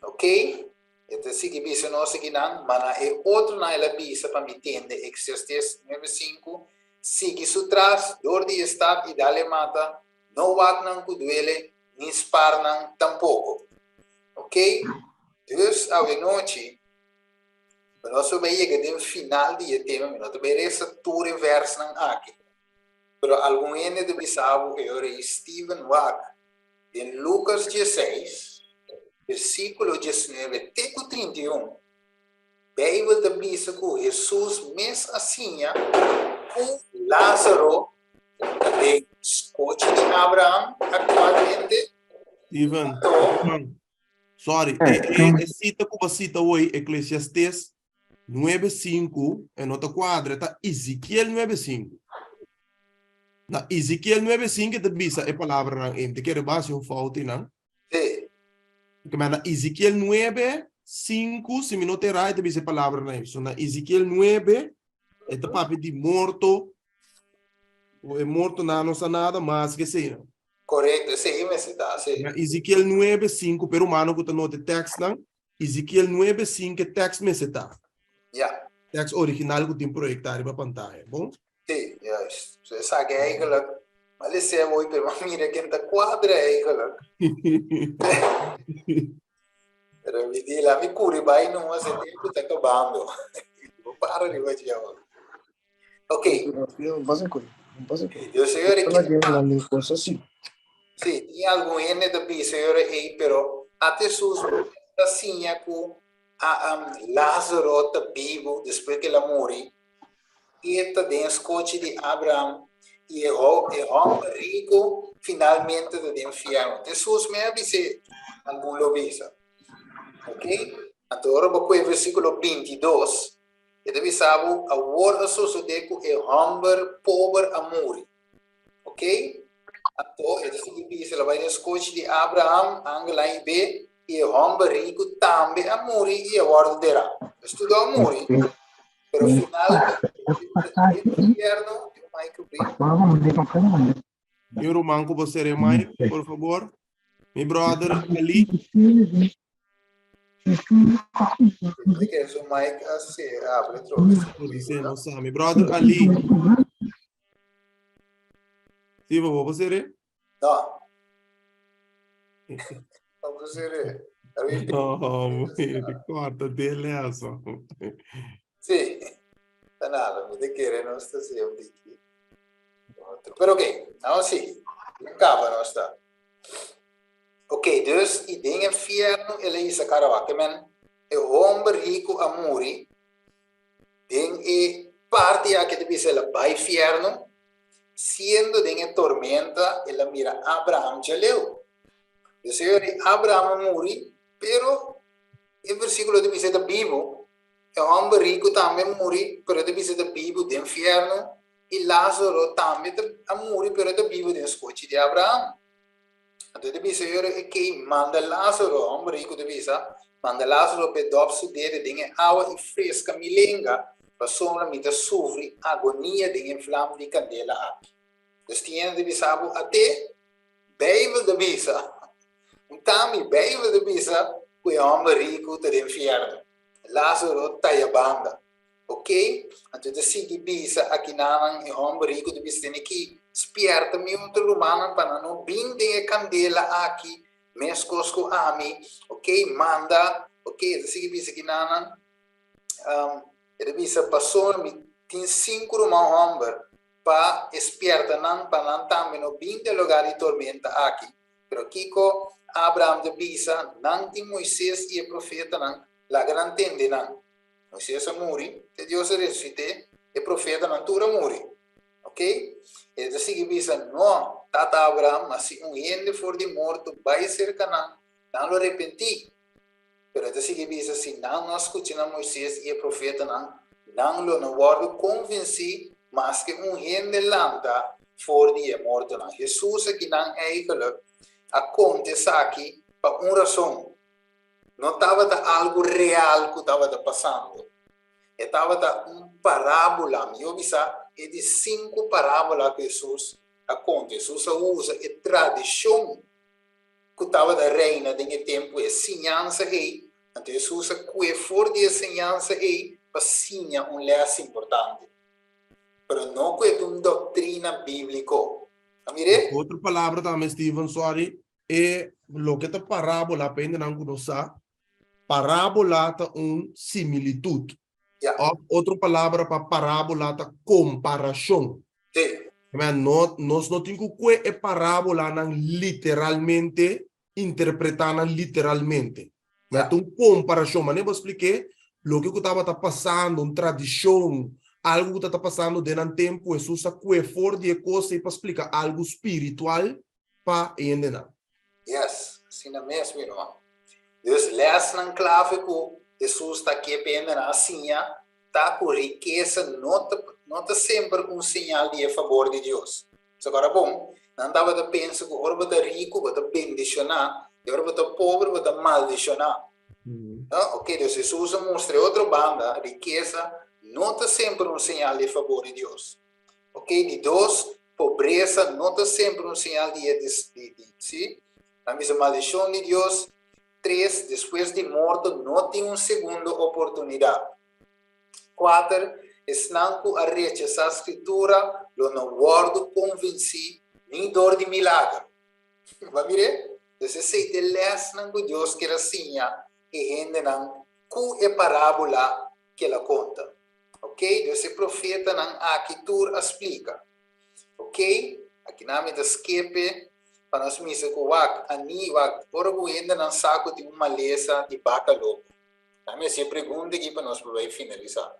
ok? Então, se que bisa não se que não, mas é outro na ela bisa para me entender, Eclesiastes 9:5, se que sutras, dor de estar e dale mata, não wat não cuduele, nem spar não tampouco, ok? Dus, a noite, nós vamos chegar no final do tema, nós vamos ver essa tour verso aqui. Pero algum ene de bisavo é Stephen Wack, em Lucas 16, versículo 19 até 31, Bíblia de bisa que Jesus mes assim, com Lázaro, de escote de Abraão, atualmente. Stephen, sorry, cita como cita hoje, Eclesiastes 9:5, em outra quadra, está Ezequiel 9:5. Na Ezequiel 9:5 te bisa a palavra nang im. Te quer base um faute não? Sim. Porque na Ezequiel 9:5 se me não terá te bisa a palavra nang. So na Ezequiel 9 é te papi de morto. O é morto na nossa nada mas que sei não. Correto, sim, mas está sim. Na Ezequiel 9:5 pero humano que te note text não. Ezequiel 9:5 text me se tá. Ja. Text original que tem projetado para pantalla, bom? Sim, juist. Ze zeggen eigenlijk, maar dit is mooi, maar mira que está quadra eigenlijk. Pero me di lá, me curi bem, não mas o tempo está acabando. Vou parar de hoje agora. Ok. Vas em cura. Não posso Deus Senhor é falar que de uma coisa assim. sim, tinha algum ene da bi Senhor aí, pero até Jesus assim é que Lázaro está vivo depois que ele morreu. E está dentro do coche de Abraão e o homem rico finalmente está dentro do inferno. Jesus me avisa algum lobista. Ok? Então, agora vou para o versículo 22. Ele avisava a hora suceder que o homem pobre a morrer. Ok? Então, ele diz, ele vai no coche de Abraão, Angela e B, e o homem rico também a morrer e a hora derá. Estudou a morrer. Pero finalmente, el infierno, Michael Green. Eu manco você é mais, por favor. Mi brother Ali. Que es un mic así, abre Dizendo, mi brother Ali. Sim, vovô, você é? No. No, você Oh, corta dele essa. Sì, nada, mi te quiere no sta sì, un dichi. Pero ok, nou sim, acaba não está. Ok, dus i dingen infierno ele isa karawa, men e homem rico a morrer, den e parte a que deve ser la bai infierno, siendo den tormenta, ela mira Abraham já leu. O Senhor Abraham morreu, pero o versículo deve ser da Bíblia, o homem rico também morreu, pero deve ser da Bíblia do inferno, e Lázaro também a morrer, pero da Bíblia do escote de Abraham. Então, deve ser que manda Lázaro, o homem rico deve ser, manda Lázaro para dobrar dele, tem água e fresca milenga, para sombra mita sofre agonia de inflama de candela aqui. Então, tinha deve ser até Bíblia deve ser. Também Bíblia deve ser o homem rico do inferno. Lázaro está a banda. Ok? Então, se bisa aqui na o homem rico deve ser que esperta muito romano para não binde a candela aqui, mescosco a mim, ok? Manda, ok? Se bisa aqui na deve ser passou tem 5 romano homem para esperta não para não também não binde lugar de tormenta aqui. Pero Kiko Abraham de bisa não tem Moisés e o profeta não la gran tende não. Moisés morreu, Deus ressuscitou, e o profeta não tura morreu. Ok? Ele disse bisa não, tata Abraham, mas se gente for de morto, vai ser canã, não lo arrepenti. Pero ele disse bisa se não escuta Moisés e o profeta não lo guardo convenci, mas que gente landa for de morto não. Jesus aqui não é aquilo, acontece aqui por uma razão. Não estava algo real que estava passando. Estava parábola. Eu vi é de 5 parábolas que Jesus acontece. Jesus usa a tradição que estava da reina de tempo, a ensinança aí. Então, Jesus usa que for de ensinança aí para ensinar lesso importante. Mas não que é uma doutrina bíblica. Outra palavra também, Steven, sorry, é lo que a parábola aprende não conhecer. Parábola é similitude. Yeah. Outra palavra para parábola é comparação. Sim. Nós não temos que é parábola literalmente, interpretar literalmente. Mas é uma comparação. Mas eu vou explicar o que estava passando, uma tradição, algo que está passando dentro do tempo, Jesus que for de coisa para explicar algo espiritual para entender. Yes, assim mesmo, irmão. Deus lesse na clave que Jesus está aqui para assim, está com riqueza, não está sempre um sinal de favor de Deus. Isso agora bom, não estava a pensar que agora vai rico, vai bendicionar, agora vai pobre, vai maldicionar. Ok, Deus Jesus mostra outra banda, riqueza, não está sempre um sinal de favor de Deus. Ok, de 2, pobreza, não está sempre um sinal de sim? A mesma maldição de Deus. 3, depois de morto, não tem uma segunda oportunidade. 4, esnanco a rechazar a escritura, lo não guardo convenci, nem dor de milagre. Vai ver? Então, se te lês que Deus quer assim, e gente não, que é parábola que ela conta. Ok? Então, esse profeta não aqui tu explica. Ok? Aqui na minha escape, para nós misa com wak, ani wak, ora ainda não saco de uma lesa de vaca louco. A minha se pergunta aqui para nós poder finalizar.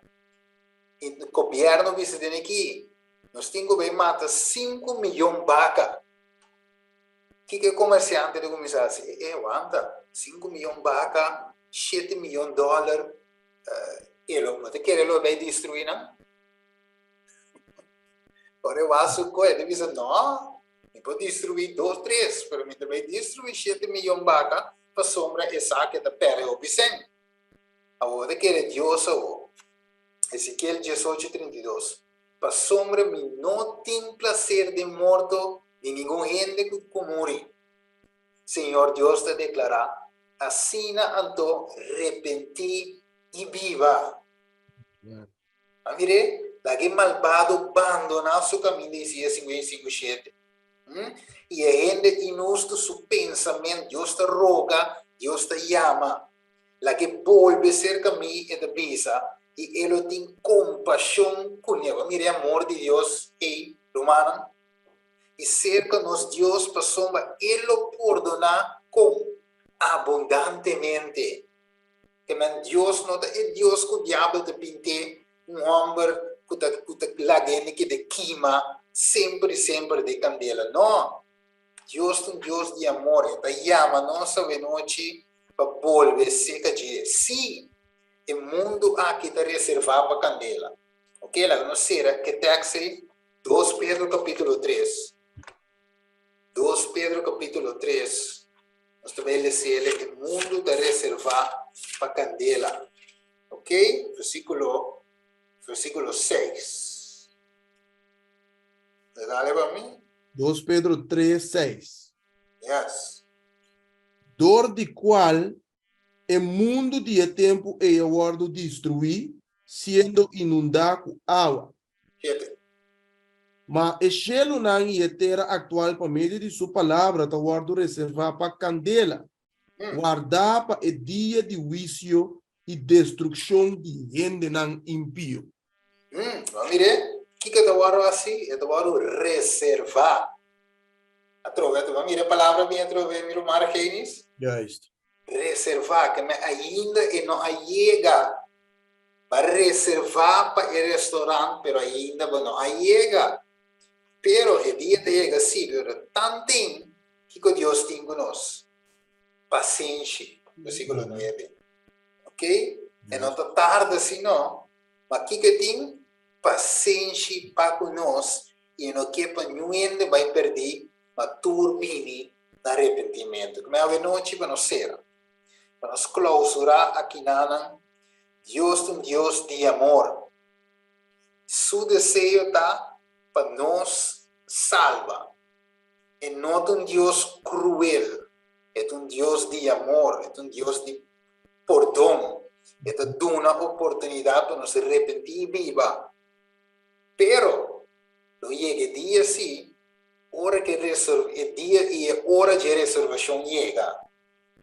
E o governo visa de aqui, nós temos que matar 5 milhões de vacas. Que o comerciante de começar assim, aguanta, 5 milhões de vacas, 7 milhões de dólares, ele quer vai destruir, não? Ora, eu acho que ele diz, não, não pode destruir 2, 3, mas ele vai destruir 7 milhões de vacas para sombra essa que está perto do Vicente. Agora, que é Deus, Ezequiel 18:32. Para sombra, me não tem prazer de morto de nenhum gente que morre. Senhor Deus te declara, assim anto repenti e viva. Mire, la que malvado abandona su caminho de 55:7. E a gente inusto su pensamento, Deus te roga, Deus te llama. La que vuelve ser caminho e de visa, e ele tem compaixão com ele. Mire, amor de Deus, romano. E cerca-nos Deus para sombra, ele perdona com abundantemente. Que Deus não é Deus que o diabo te pinte homem que lagene que de queima sempre de candela. Não. Deus é Deus de amor. Ele chama nossa noite para volver seca de sim. O mundo aqui está reservado para candela. Ok? Lá não será que texto 2 Pedro capítulo 3. 2 Pedro capítulo 3. Nós também lemos que o mundo está reservado para candela. Ok? Versículo 6. Dale para mim? 2 Pedro 3:6. Yes. Dor de qual o mundo de tempo é aguardo destruir, sendo inundado com água. 7. Mas o cielo não é terra atual por meio de sua palavra, está guardo reservar para candela, guardar para o dia de juízo e destruição de gente não impio. Mire, o que é o assim? É o reservar. Mire a palavra bem atrove, mire o margenis. Justo. Reservar, que ainda e não chega. Para reservar para o restaurante, pero ainda não chega. Pero o dia chega, sim, pero tanto que Deus tem conosco. Paciência, versículo 9. Ok? E não está tarde assim, não. Mas que tem paciência para conosco e não que para ninguém vai perder, mas turbine no arrependimento. Como é a noite para nós ser. Para nós clausurar aqui na Deus é um Deus de amor. Seu desejo está para nos salvar. E não é um Deus cruel. É um Deus de amor. É um Deus de perdão. É uma oportunidade para nos arrepender e viva. Pero, lo llega dia sim, hora que dia e a hora de reservação chega.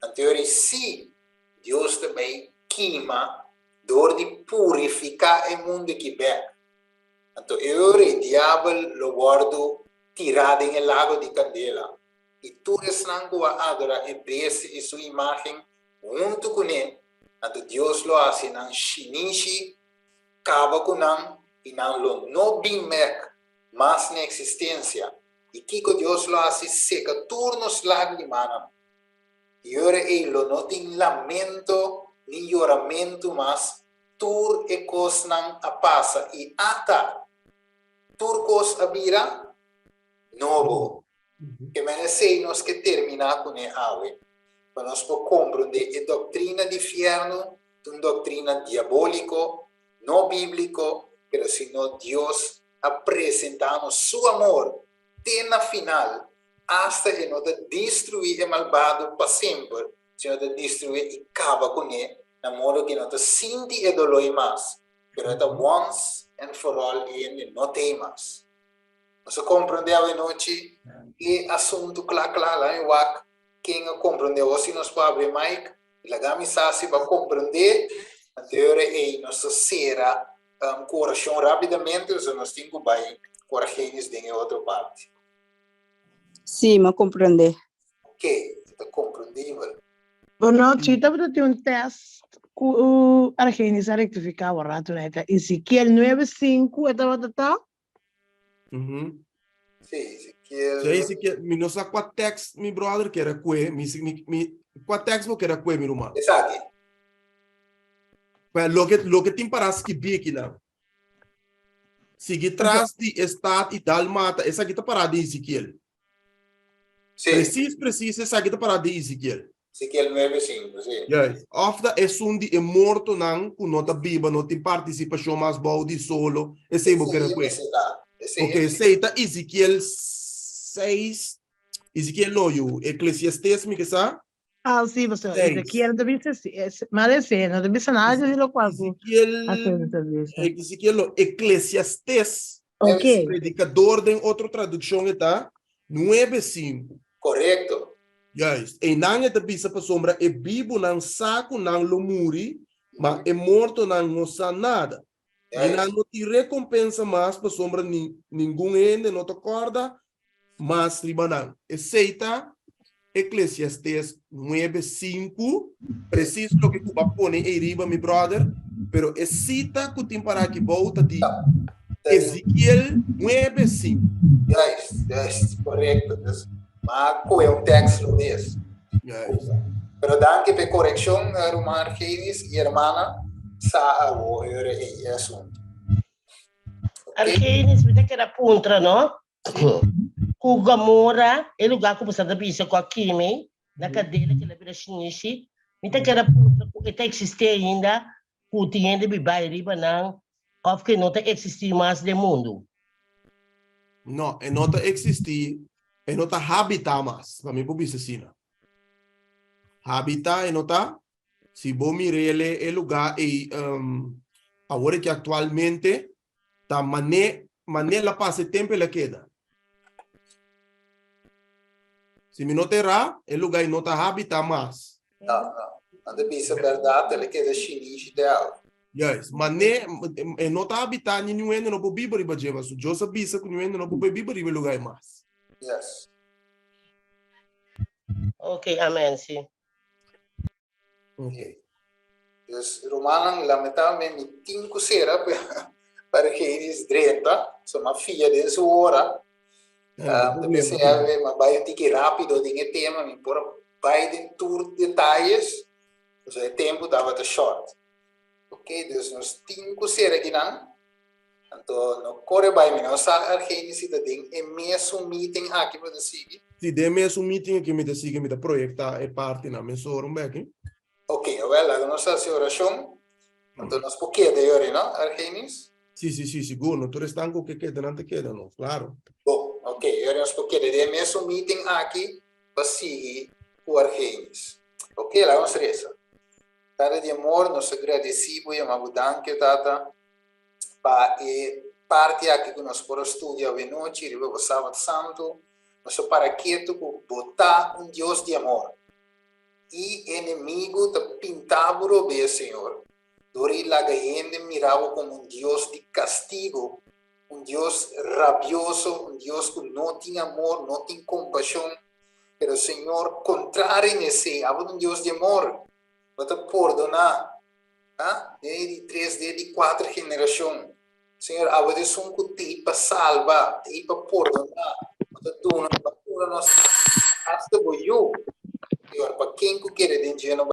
Então, sim, Deus também queima dor de purificar o mundo que vem. Então, agora o diabo lo guardo tirado em lago de candela. E tu estás a adorar e prece e sua imagem junto com ele. Então, Deus lo hace na chinichi, acaba com ele e não bem mais na existência. E que Deus lo hace seca turnos lágrimas. E agora ele não tem lamento nem choramento, mas tur e cos não a passa e ata tur cos a vira novo. Que merecemos que terminar com a ave. Para nós compreender a doutrina de inferno, uma doutrina diabólico, não bíblico, mas sino Deus apresentando seu amor até na final, hasta que não destruir o malvado para sempre, sino de destruir e acaba com ele, de modo que não te sente e dolor mais, mas once and for all ele não tem mais. Nós compreendemos a noite e assunto claro lá em WAC, quem compreendeu, se nós podemos abrir mic, e a mensagem para compreender, agora é nossa será coração rapidamente, nós temos que por Argenis em outra parte. Sim, me compreender. Ok, está compreendível. Bueno, chita, pero tem teste que o Argenis a rectificar o rato, né? Ezequiel 9:5, tá? Uhum. Sim, Ezequiel. Sei se que mi não sabe qual text mi brother que era que mi qual text que era que mi irmão. Exato. Mas lo que tem para que bi aqui lá. Sigue tras de estado e dalmata, essa aqui tá parada de Ezequiel. Sim, Preciso, essa aqui tá parada de Ezequiel. Ezequiel 9:5, sim. Yes. Ofta é sundi é morto não, com nota biba, não tem participação mais boa de solo, esse é o que era que. Ok, seita Ezequiel 6, Ezequiel não, Eclesiastes, me que sabe? Ah, sim, você. Ezequiel deve ser, mas não deve ser nada de lo qual. Ezequiel, Eclesiastes, Ok. predicador de outra tradução está 9:5. Correto. Yes. E não é da bisa para sombra, é vivo não saco não lo muri, mas é morto não sabe nada. E não te recompensa mais para sombra nenhum ende não te acorda, mas ribanão. Aceita Eclesiastes 9:5, preciso lo que tu va pone aí riba, mi brother, pero é cita que tem para que volta de Ezequiel 9:5. Yes, correto. Mas qual é o texto desse? Pero danke per correção, irmã Argenis e irmã sa o esse assunto. Argenis, me que era puntra, não? Com Gamora, é lugar que você deve ser com a Kimi, na cadeira que ela vira chinese, me que era puntra, que existe ainda, que tem de bibai riba não, ou que não existe mais no mundo. Não, é não existir, é não habitar mais, para mim, por isso assim. Habitar é não se bom mirele é lugar e agora que atualmente tá maneira passa tempo ela queda. Se me não terá, é lugar e não habitar mais. Não. Não deve ser verdade, ele quer chinês ideal. Yes, mas não habitar nenhum ainda não pode viver riba de mas o Joseph bisa que nenhum ainda não pode viver riba lugar mais. Yes. Ok, amém, sim. Ok. Dus Romanen, lamentavelmente, 5 sera para que eles 30, são uma filha de sua hora. Deve ser, mas vai ter que rápido de tema, me por vai de tour detalhes, o seu tempo dava de short. Ok, dus nos 5 sera aqui não. Então, no corre vai me não sa Argenis cidadão é mesmo meeting aqui para seguir. Se der mesmo meeting aqui me siga me projetar é parte na mensura um back. Ok, well, a nossa oração. Então, nós porque de hora, não, Argenis? Sim, seguro. Tu restanco que queda, não te queda, não, claro. Bom, ok, eu nós porque de mesmo meeting aqui para seguir o Argenis. Ok, lá vamos reza. Tata de amor, nós agradecemos e amamos danke, Tata, para parte aqui que nós por estudar a noite, e o sábado santo, nós para que tu botar Deus de amor. E inimigo te pintava o bem, Senhor. Dori la gente mirava como Deus de castigo, Deus rabioso, Deus que não tem amor, não tem compaixão. Pero, Senhor, contrário nesse, há Deus de amor. Para perdonar, desde 3, desde 4 gerações. Senhor, há um que tem para salvar, tem para perdonar. Para tu, nós hasta voyou. Senhor, para quem que quer de